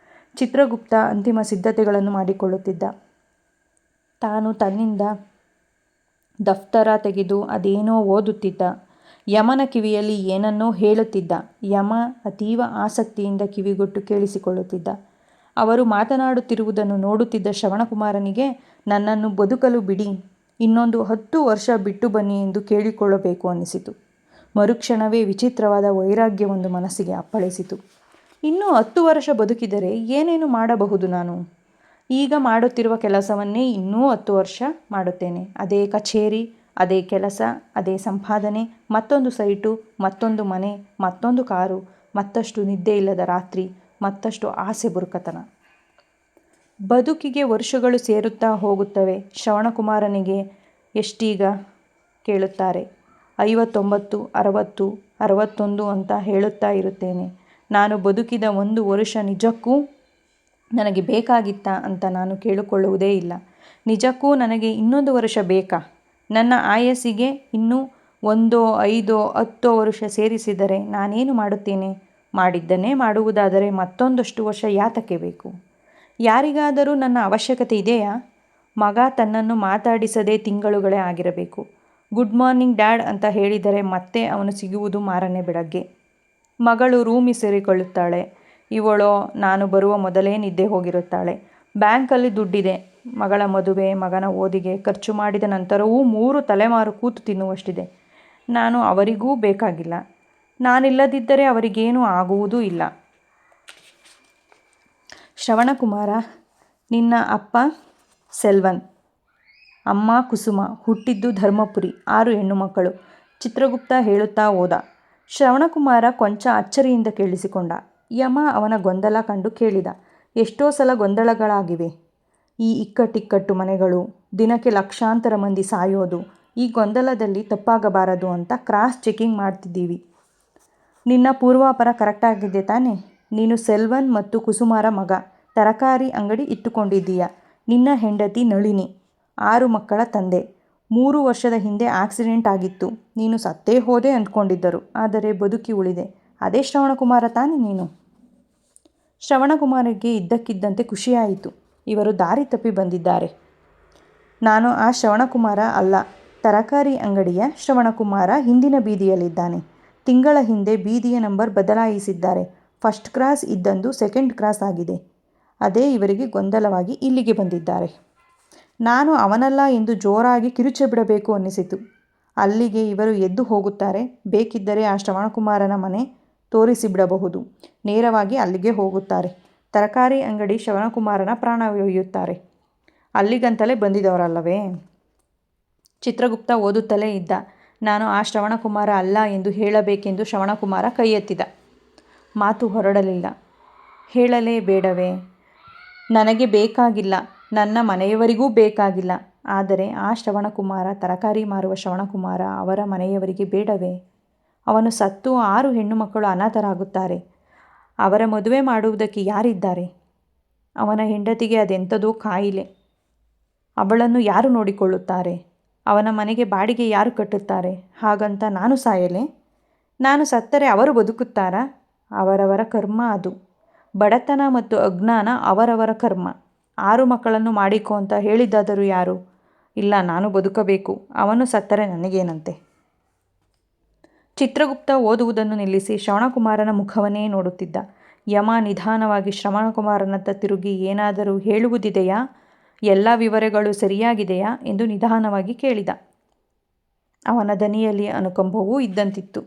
ಚಿತ್ರಗುಪ್ತ ಅಂತಿಮ ಸಿದ್ಧತೆಗಳನ್ನು ಮಾಡಿಕೊಳ್ಳುತ್ತಿದ್ದ. ತಾನು ತನ್ನಿಂದ ದಫ್ತರ ತೆಗೆದು ಅದೇನೋ ಓದುತ್ತಿದ್ದ. ಯಮನ ಕಿವಿಯಲ್ಲಿ ಏನನ್ನೋ ಹೇಳುತ್ತಿದ್ದ. ಯಮ ಅತೀವ ಆಸಕ್ತಿಯಿಂದ ಕಿವಿಗೊಟ್ಟು ಕೇಳಿಸಿಕೊಳ್ಳುತ್ತಿದ್ದ. ಅವರು ಮಾತನಾಡುತ್ತಿರುವುದನ್ನು ನೋಡುತ್ತಿದ್ದ ಶ್ರವಣಕುಮಾರನಿಗೆ ನನ್ನನ್ನು ಬದುಕಲು ಬಿಡಿ, ಇನ್ನೊಂದು 10 ವರ್ಷ ಬಿಟ್ಟು ಬನ್ನಿ ಎಂದು ಕೇಳಿಕೊಳ್ಳಬೇಕು ಅನ್ನಿಸಿತು. ಮರುಕ್ಷಣವೇ ವಿಚಿತ್ರವಾದ ವೈರಾಗ್ಯವೊಂದು ಮನಸ್ಸಿಗೆ ಅಪ್ಪಳಿಸಿತು. ಇನ್ನೂ 10 ವರ್ಷ ಬದುಕಿದರೆ ಏನೇನು ಮಾಡಬಹುದು ನಾನು? ಈಗ ಮಾಡುತ್ತಿರುವ ಕೆಲಸವನ್ನೇ ಇನ್ನೂ 10 ವರ್ಷ ಮಾಡುತ್ತೇನೆ. ಅದೇ ಕಚೇರಿ, ಅದೇ ಕೆಲಸ, ಅದೇ ಸಂಪಾದನೆ, ಮತ್ತೊಂದು ಸೈಟು, ಮತ್ತೊಂದು ಮನೆ, ಮತ್ತೊಂದು ಕಾರು, ಮತ್ತಷ್ಟು ನಿದ್ದೆ ಇಲ್ಲದ ರಾತ್ರಿ, ಮತ್ತಷ್ಟು ಆಸೆ ಬುರುಕತನ. ಬದುಕಿಗೆ ವರ್ಷಗಳು ಸೇರುತ್ತಾ ಹೋಗುತ್ತವೆ. ಶ್ರವಣಕುಮಾರನಿಗೆ ಎಷ್ಟೀಗ ಕೇಳುತ್ತಾರೆ. 59, 60, 61 ಅಂತ ಹೇಳುತ್ತಾ ಇರುತ್ತೇನೆ. ನಾನು ಬದುಕಿದ 1 ವರುಷ ನಿಜಕ್ಕೂ ನನಗೆ ಬೇಕಾಗಿತ್ತಾ ಅಂತ ನಾನು ಕೇಳಿಕೊಳ್ಳುವುದೇ ಇಲ್ಲ. ನಿಜಕ್ಕೂ ನನಗೆ ಇನ್ನೊಂದು ವರ್ಷ ಬೇಕಾ? ನನ್ನ ಆಯಸ್ಸಿಗೆ ಇನ್ನೂ 1, 5, 10 ವರ್ಷ ಸೇರಿಸಿದರೆ ನಾನೇನು ಮಾಡುತ್ತೇನೆ? ಮಾಡಿದ್ದನ್ನೇ ಮಾಡುವುದಾದರೆ ಮತ್ತೊಂದಷ್ಟು ವರ್ಷ ಯಾತಕ್ಕೆ ಬೇಕು? ಯಾರಿಗಾದರೂ ನನ್ನ ಅವಶ್ಯಕತೆ ಇದೆಯಾ? ಮಗ ತನ್ನನ್ನು ಮಾತಾಡಿಸದೇ ತಿಂಗಳುಗಳೇ ಆಗಿರಬೇಕು. ಗುಡ್ ಮಾರ್ನಿಂಗ್ ಡ್ಯಾಡ್ ಅಂತ ಹೇಳಿದರೆ ಮತ್ತೆ ಅವನು ಸಿಗುವುದು ಮಾರನೇ ಬೆಳಗ್ಗೆ. ಮಗಳು ರೂಮಿ ಸೇರಿಕೊಳ್ಳುತ್ತಾಳೆ. ಇವಳೋ ನಾನು ಬರುವ ಮೊದಲೇ ನಿದ್ದೆ ಹೋಗಿರುತ್ತಾಳೆ. ಬ್ಯಾಂಕಲ್ಲಿ ದುಡ್ಡಿದೆ. ಮಗಳ ಮದುವೆ, ಮಗನ ಓದಿಗೆ ಖರ್ಚು ಮಾಡಿದ ನಂತರವೂ 3 ತಲೆಮಾರು ಕೂತು ತಿನ್ನುವಷ್ಟಿದೆ. ನಾನು ಅವರಿಗೂ ಬೇಕಾಗಿಲ್ಲ. ನಾನಿಲ್ಲದಿದ್ದರೆ ಅವರಿಗೇನೂ ಆಗುವುದೂ ಇಲ್ಲ. ಶ್ರವಣಕುಮಾರ, ನಿನ್ನ ಅಪ್ಪ ಸೆಲ್ವನ್, ಅಮ್ಮ ಕುಸುಮ, ಹುಟ್ಟಿದ್ದು ಧರ್ಮಪುರಿ, 6 ಹೆಣ್ಣು ಮಕ್ಕಳು. ಚಿತ್ರಗುಪ್ತ ಹೇಳುತ್ತಾ ಹೋದ. ಶ್ರವಣಕುಮಾರ ಕೊಂಚ ಅಚ್ಚರಿಯಿಂದ ಕೇಳಿಸಿಕೊಂಡ. ಯಮ ಅವನ ಗೊಂದಲ ಕಂಡು ಕೇಳಿದ, ಎಷ್ಟೋ ಸಲ ಗೊಂದಲಗಳಾಗಿವೆ. ಈ ಇಕ್ಕಟ್ಟಿಕ್ಕಟ್ಟು ಮನೆಗಳು, ದಿನಕ್ಕೆ ಲಕ್ಷಾಂತರ ಮಂದಿ ಸಾಯೋದು, ಈ ಗೊಂದಲದಲ್ಲಿ ತಪ್ಪಾಗಬಾರದು ಅಂತ ಕ್ರಾಸ್ ಚೆಕಿಂಗ್ ಮಾಡ್ತಿದ್ದೀವಿ. ನಿನ್ನ ಪೂರ್ವಾಪರ ಕರೆಕ್ಟಾಗಿದೆ ತಾನೆ? ನೀನು ಸೆಲ್ವನ್ ಮತ್ತು ಕುಸುಮಾರ ಮಗ. ತರಕಾರಿ ಅಂಗಡಿ ಇಟ್ಟುಕೊಂಡಿದ್ದೀಯ. ನಿನ್ನ ಹೆಂಡತಿ ನಳಿನಿ, 6 ಮಕ್ಕಳ ತಂದೆ. 3 ವರ್ಷದ ಹಿಂದೆ ಆಕ್ಸಿಡೆಂಟ್ ಆಗಿತ್ತು. ನೀನು ಸತ್ತೇ ಹೋದೆ ಅಂದ್ಕೊಂಡಿದ್ದರು. ಆದರೆ ಬದುಕಿ ಉಳಿದೆ. ಅದೇ ಶ್ರವಣಕುಮಾರ ತಾನೆ ನೀನು? ಶ್ರವಣಕುಮಾರಿಗೆ ಇದ್ದಕ್ಕಿದ್ದಂತೆ ಖುಷಿಯಾಯಿತು. ಇವರು ದಾರಿ ತಪ್ಪಿ ಬಂದಿದ್ದಾರೆ. ನಾನು ಆ ಶ್ರವಣಕುಮಾರ ಅಲ್ಲ. ತರಕಾರಿ ಅಂಗಡಿಯ ಶ್ರವಣಕುಮಾರ ಹಿಂದಿನ ಬೀದಿಯಲ್ಲಿದ್ದಾನೆ. ತಿಂಗಳ ಹಿಂದೆ ಬೀದಿಯ ನಂಬರ್ ಬದಲಾಯಿಸಿದ್ದಾರೆ. ಫಸ್ಟ್ ಕ್ರಾಸ್ ಇದ್ದಂದು ಸೆಕೆಂಡ್ ಕ್ರಾಸ್ ಆಗಿದೆ. ಅದೇ ಇವರಿಗೆ ಗೊಂದಲವಾಗಿ ಇಲ್ಲಿಗೆ ಬಂದಿದ್ದಾರೆ. ನಾನು ಅವನಲ್ಲ ಎಂದು ಜೋರಾಗಿ ಕಿರುಚಿಬಿಡಬೇಕು ಅನ್ನಿಸಿತು. ಅಲ್ಲಿಗೆ ಇವರು ಎದ್ದು ಹೋಗುತ್ತಾರೆ. ಬೇಕಿದ್ದರೆ ಆ ಶ್ರವಣಕುಮಾರನ ಮನೆ ತೋರಿಸಿಬಿಡಬಹುದು. ನೇರವಾಗಿ ಅಲ್ಲಿಗೆ ಹೋಗುತ್ತಾರೆ. ತರಕಾರಿ ಅಂಗಡಿ ಶ್ರವಣಕುಮಾರನ ಪ್ರಾಣ ಒಯ್ಯುತ್ತಾರೆ. ಅಲ್ಲಿಗಂತಲೇ ಬಂದಿದವರಲ್ಲವೇ? ಚಿತ್ರಗುಪ್ತ ಓದುತ್ತಲೇ ಇದ್ದ. ನಾನು ಆ ಶ್ರವಣಕುಮಾರ ಅಲ್ಲ ಎಂದು ಹೇಳಬೇಕೆಂದು ಶ್ರವಣಕುಮಾರ ಕೈ ಎತ್ತಿದ. ಮಾತು ಹೊರಡಲಿಲ್ಲ. ಹೇಳಲೇ ಬೇಡವೇ? ನನಗೆ ಬೇಕಾಗಿಲ್ಲ, ನನ್ನ ಮನೆಯವರಿಗೂ ಬೇಕಾಗಿಲ್ಲ. ಆದರೆ ಆ ಶ್ರವಣಕುಮಾರ, ತರಕಾರಿ ಮಾರುವ ಶ್ರವಣಕುಮಾರ, ಅವರ ಮನೆಯವರಿಗೆ ಬೇಡವೇ? ಅವನು ಸತ್ತು 6 ಹೆಣ್ಣು ಮಕ್ಕಳು ಅನಾಥರಾಗುತ್ತಾರೆ. ಅವರ ಮದುವೆ ಮಾಡುವುದಕ್ಕೆ ಯಾರಿದ್ದಾರೆ? ಅವನ ಹೆಂಡತಿಗೆ ಅದೆಂಥದೋ ಕಾಯಿಲೆ. ಅವಳನ್ನು ಯಾರು ನೋಡಿಕೊಳ್ಳುತ್ತಾರೆ? ಅವನ ಮನೆಗೆ ಬಾಡಿಗೆ ಯಾರು ಕಟ್ಟುತ್ತಾರೆ? ಹಾಗಂತ ನಾನು ಸಾಯಲೆ? ನಾನು ಸತ್ತರೆ ಅವರು ಬದುಕುತ್ತಾರಾ? ಅವರವರ ಕರ್ಮ ಅದು. ಬಡತನ ಮತ್ತು ಅಜ್ಞಾನ ಅವರವರ ಕರ್ಮ. 6 ಮಕ್ಕಳನ್ನು ಮಾಡಿಕೊ ಅಂತ ಹೇಳಿದ್ದಾದರೂ ಯಾರು? ಇಲ್ಲ, ನಾನು ಬದುಕಬೇಕು. ಅವನು ಸತ್ತರೆ ನನಗೇನಂತೆ? ಚಿತ್ರಗುಪ್ತ ಓದುವುದನ್ನು ನಿಲ್ಲಿಸಿ ಶ್ರವಣಕುಮಾರನ ಮುಖವನ್ನೇ ನೋಡುತ್ತಿದ್ದ. ಯಮ ನಿಧಾನವಾಗಿ ಶ್ರವಣಕುಮಾರನತ್ತ ತಿರುಗಿ, ಏನಾದರೂ ಹೇಳುವುದಿದೆಯಾ? ಎಲ್ಲ ವಿವರಗಳು ಸರಿಯಾಗಿದೆಯಾ ಎಂದು ನಿಧಾನವಾಗಿ ಕೇಳಿದ. ಅವನ ದನಿಯಲ್ಲಿ ಅನುಕಂಪವೂ ಇದ್ದಂತಿತ್ತು.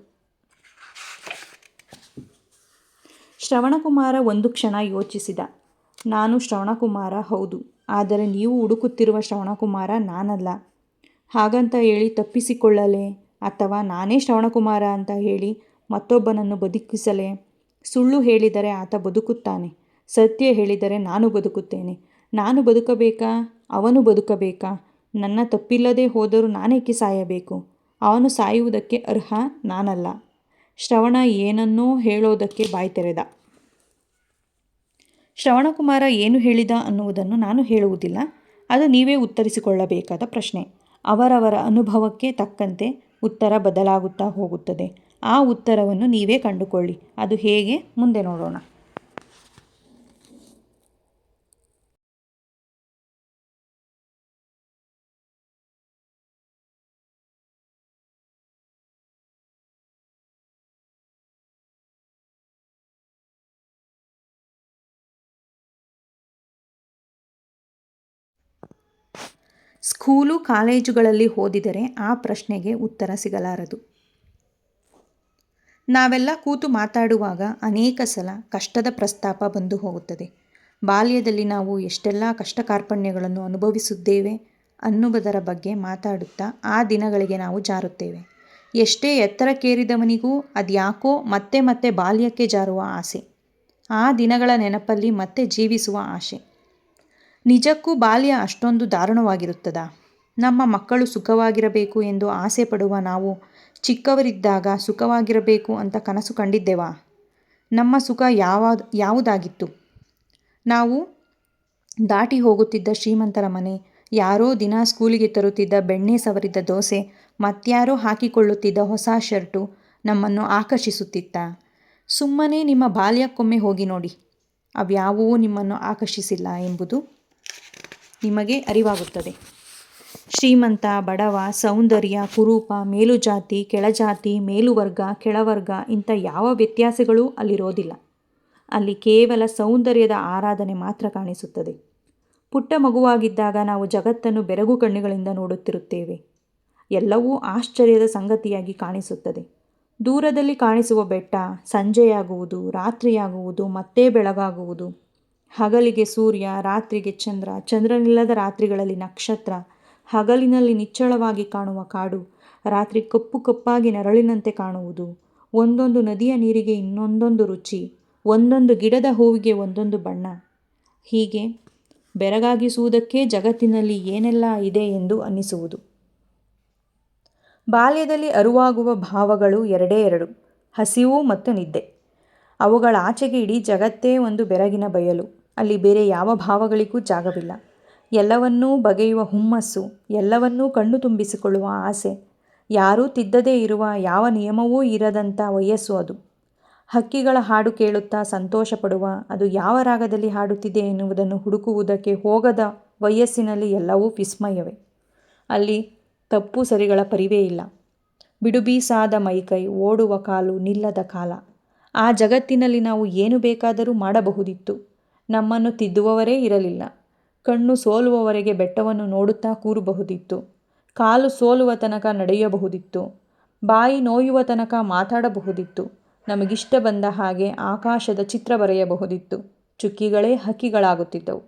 ಶ್ರವಣಕುಮಾರ ಒಂದು ಕ್ಷಣ ಯೋಚಿಸಿದ. ನಾನು ಶ್ರವಣಕುಮಾರ ಹೌದು, ಆದರೆ ನೀವು ಹುಡುಕುತ್ತಿರುವ ಶ್ರವಣಕುಮಾರ ನಾನಲ್ಲ. ಹಾಗಂತ ಹೇಳಿ ತಪ್ಪಿಸಿಕೊಳ್ಳಲೇ? ಅಥವಾ ನಾನೇ ಶ್ರವಣಕುಮಾರ ಅಂತ ಹೇಳಿ ಮತ್ತೊಬ್ಬನನ್ನು ಬದುಕಿಸಲೇ? ಸುಳ್ಳು ಹೇಳಿದರೆ ಆತ ಬದುಕುತ್ತಾನೆ. ಸತ್ಯ ಹೇಳಿದರೆ ನಾನು ಬದುಕುತ್ತೇನೆ. ನಾನು ಬದುಕಬೇಕಾ? ಅವನು ಬದುಕಬೇಕಾ? ನನ್ನ ತಪ್ಪಿಲ್ಲದೆ ಹೋದರೂ ನಾನೇಕೆ ಸಾಯಬೇಕು? ಅವನು ಸಾಯುವುದಕ್ಕೆ ಅರ್ಹ ನಾನಲ್ಲ. ಶ್ರವಣ ಏನನ್ನೋ ಹೇಳೋದಕ್ಕೆ ಬಾಯಿ ತೆರೆದ. ಶ್ರವಣಕುಮಾರ ಏನು ಹೇಳಿದ ಅನ್ನುವುದನ್ನು ನಾನು ಹೇಳುವುದಿಲ್ಲ. ಅದು ನೀವೇ ಉತ್ತರಿಸಿಕೊಳ್ಳಬೇಕಾದ ಪ್ರಶ್ನೆ. ಅವರವರ ಅನುಭವಕ್ಕೆ ತಕ್ಕಂತೆ ಉತ್ತರ ಬದಲಾಗುತ್ತಾ ಹೋಗುತ್ತದೆ. ಆ ಉತ್ತರವನ್ನು ನೀವೇ ಕಂಡುಕೊಳ್ಳಿ. ಅದು ಹೇಗೆ? ಮುಂದೆ ನೋಡೋಣ. ಸ್ಕೂಲು ಕಾಲೇಜುಗಳಲ್ಲಿ ಓದಿದರೆ ಆ ಪ್ರಶ್ನೆಗೆ ಉತ್ತರ ಸಿಗಲಾರದು. ನಾವೆಲ್ಲ ಕೂತು ಮಾತಾಡುವಾಗ ಅನೇಕ ಸಲ ಕಷ್ಟದ ಪ್ರಸ್ತಾಪ ಬಂದು ಹೋಗುತ್ತದೆ. ಬಾಲ್ಯದಲ್ಲಿ ನಾವು ಎಷ್ಟೆಲ್ಲ ಕಷ್ಟ ಕಾರ್ಪಣ್ಯಗಳನ್ನು ಅನುಭವಿಸಿದ್ದೇವೆ ಅನ್ನುವುದರ ಬಗ್ಗೆ ಮಾತಾಡುತ್ತಾ ಆ ದಿನಗಳಿಗೆ ನಾವು ಜಾರುತ್ತೇವೆ. ಎಷ್ಟೇ ಎತ್ತರಕ್ಕೇರಿದವನಿಗೂ ಅದ್ಯಾಕೋ ಮತ್ತೆ ಮತ್ತೆ ಬಾಲ್ಯಕ್ಕೆ ಜಾರುವ ಆಸೆ, ಆ ದಿನಗಳ ನೆನಪಲ್ಲಿ ಮತ್ತೆ ಜೀವಿಸುವ ಆಸೆ. ನಿಜಕ್ಕೂ ಬಾಲ್ಯ ಅಷ್ಟೊಂದು ದಾರುಣವಾಗಿರುತ್ತದಾ? ನಮ್ಮ ಮಕ್ಕಳು ಸುಖವಾಗಿರಬೇಕು ಎಂದು ಆಸೆ ಪಡುವ ನಾವು ಚಿಕ್ಕವರಿದ್ದಾಗ ಸುಖವಾಗಿರಬೇಕು ಅಂತ ಕನಸು ಕಂಡಿದ್ದೆವಾ? ನಮ್ಮ ಸುಖ ಯಾವುದಾಗಿತ್ತು? ನಾವು ದಾಟಿ ಹೋಗುತ್ತಿದ್ದ ಶ್ರೀಮಂತರ ಮನೆ, ಯಾರೋ ದಿನ ಸ್ಕೂಲಿಗೆ ತರುತ್ತಿದ್ದ ಬೆಣ್ಣೆ ಸವರಿದ ದೋಸೆ, ಮತ್ಯಾರೋ ಹಾಕಿಕೊಳ್ಳುತ್ತಿದ್ದ ಹೊಸ ಶರ್ಟು ನಮ್ಮನ್ನು ಆಕರ್ಷಿಸುತ್ತಿತ್ತಾ? ಸುಮ್ಮನೆ ನಿಮ್ಮ ಬಾಲ್ಯಕ್ಕೊಮ್ಮೆ ಹೋಗಿ ನೋಡಿ. ಅವ್ಯಾವುವೂ ನಿಮ್ಮನ್ನು ಆಕರ್ಷಿಸಿಲ್ಲ ಎಂಬುದು ನಿಮಗೆ ಅರಿವಾಗುತ್ತದೆ. ಶ್ರೀಮಂತ, ಬಡವ, ಸೌಂದರ್ಯ, ಕುರೂಪ, ಮೇಲುಜಾತಿ, ಕೆಳಜಾತಿ, ಮೇಲುವರ್ಗ, ಕೆಳವರ್ಗ ಇಂಥ ಯಾವ ವ್ಯತ್ಯಾಸಗಳೂ ಅಲ್ಲಿರೋದಿಲ್ಲ. ಅಲ್ಲಿ ಕೇವಲ ಸೌಂದರ್ಯದ ಆರಾಧನೆ ಮಾತ್ರ ಕಾಣಿಸುತ್ತದೆ. ಪುಟ್ಟ ಮಗುವಾಗಿದ್ದಾಗ ನಾವು ಜಗತ್ತನ್ನು ಬೆರಗು ಕಣ್ಣುಗಳಿಂದ ನೋಡುತ್ತಿರುತ್ತೇವೆ. ಎಲ್ಲವೂ ಆಶ್ಚರ್ಯದ ಸಂಗತಿಯಾಗಿ ಕಾಣಿಸುತ್ತದೆ. ದೂರದಲ್ಲಿ ಕಾಣಿಸುವ ಬೆಟ್ಟ, ಸಂಜೆಯಾಗುವುದು, ರಾತ್ರಿಯಾಗುವುದು, ಮತ್ತೆ ಬೆಳಗಾಗುವುದು, ಹಗಲಿಗೆ ಸೂರ್ಯ, ರಾತ್ರಿಗೆ ಚಂದ್ರ, ಚಂದ್ರನಿಲ್ಲದ ರಾತ್ರಿಗಳಲ್ಲಿ ನಕ್ಷತ್ರ, ಹಗಲಿನಲ್ಲಿ ನಿಚ್ಚಳವಾಗಿ ಕಾಣುವ ಕಾಡು, ರಾತ್ರಿ ಕಪ್ಪು ಕಪ್ಪಾಗಿ ನೆರಳಿನಂತೆ ಕಾಣುವುದು, ಒಂದೊಂದು ನದಿಯ ನೀರಿಗೆ ಇನ್ನೊಂದೊಂದು ರುಚಿ, ಒಂದೊಂದು ಗಿಡದ ಹೂವಿಗೆ ಒಂದೊಂದು ಬಣ್ಣ, ಹೀಗೆ ಬೆರಗಾಗಿಸುವುದಕ್ಕೆ ಜಗತ್ತಿನಲ್ಲಿ ಏನೆಲ್ಲ ಇದೆ ಎಂದು ಅನ್ನಿಸುವುದು. ಬಾಲ್ಯದಲ್ಲಿ ಅರುವಾಗುವ ಭಾವಗಳು ಎರಡೇ ಎರಡು: ಹಸಿವು ಮತ್ತು ನಿದ್ದೆ. ಅವುಗಳ ಆಚೆಗೆ ಇಡೀ ಜಗತ್ತೇ ಒಂದು ಬೆರಗಿನ ಬಯಲು. ಅಲ್ಲಿ ಬೇರೆ ಯಾವ ಭಾವಗಳಿಗೂ ಜಾಗವಿಲ್ಲ. ಎಲ್ಲವನ್ನೂ ಬಗೆಯುವ ಹುಮ್ಮಸ್ಸು, ಎಲ್ಲವನ್ನೂ ಕಣ್ಣು ತುಂಬಿಸಿಕೊಳ್ಳುವ ಆಸೆ, ಯಾರೂ ತಿದ್ದದೇ ಇರುವ, ಯಾವ ನಿಯಮವೂ ಇರದಂಥ ವಯಸ್ಸು ಅದು. ಹಕ್ಕಿಗಳ ಹಾಡು ಕೇಳುತ್ತಾ ಸಂತೋಷ ಪಡುವ, ಅದು ಯಾವ ರಾಗದಲ್ಲಿ ಹಾಡುತ್ತಿದೆ ಎನ್ನುವುದನ್ನು ಹುಡುಕುವುದಕ್ಕೆ ಹೋಗದ ವಯಸ್ಸಿನಲ್ಲಿ ಎಲ್ಲವೂ ವಿಸ್ಮಯವೇ. ಅಲ್ಲಿ ತಪ್ಪು ಸರಿಗಳ ಪರಿವೇ ಇಲ್ಲ. ಬಿಡುಬೀಸಾದ ಮೈಕೈ, ಓಡುವ ಕಾಲು, ನಿಲ್ಲದ ಕಾಲ. ಆ ಜಗತ್ತಿನಲ್ಲಿ ನಾವು ಏನು ಬೇಕಾದರೂ ಮಾಡಬಹುದಿತ್ತು. ನಮ್ಮನ್ನು ತಿದ್ದುವವರೇ ಇರಲಿಲ್ಲ. ಕಣ್ಣು ಸೋಲುವವರೆಗೆ ಬೆಟ್ಟವನ್ನು ನೋಡುತ್ತಾ ಕೂರಬಹುದಿತ್ತು. ಕಾಲು ಸೋಲುವ ತನಕ ನಡೆಯಬಹುದಿತ್ತು. ಬಾಯಿ ನೋಯುವ ತನಕ ಮಾತಾಡಬಹುದಿತ್ತು. ನಮಗಿಷ್ಟ ಬಂದ ಹಾಗೆ ಆಕಾಶದ ಚಿತ್ರ ಬರೆಯಬಹುದಿತ್ತು. ಚುಕ್ಕಿಗಳೇ ಹಕ್ಕಿಗಳಾಗುತ್ತಿದ್ದವು.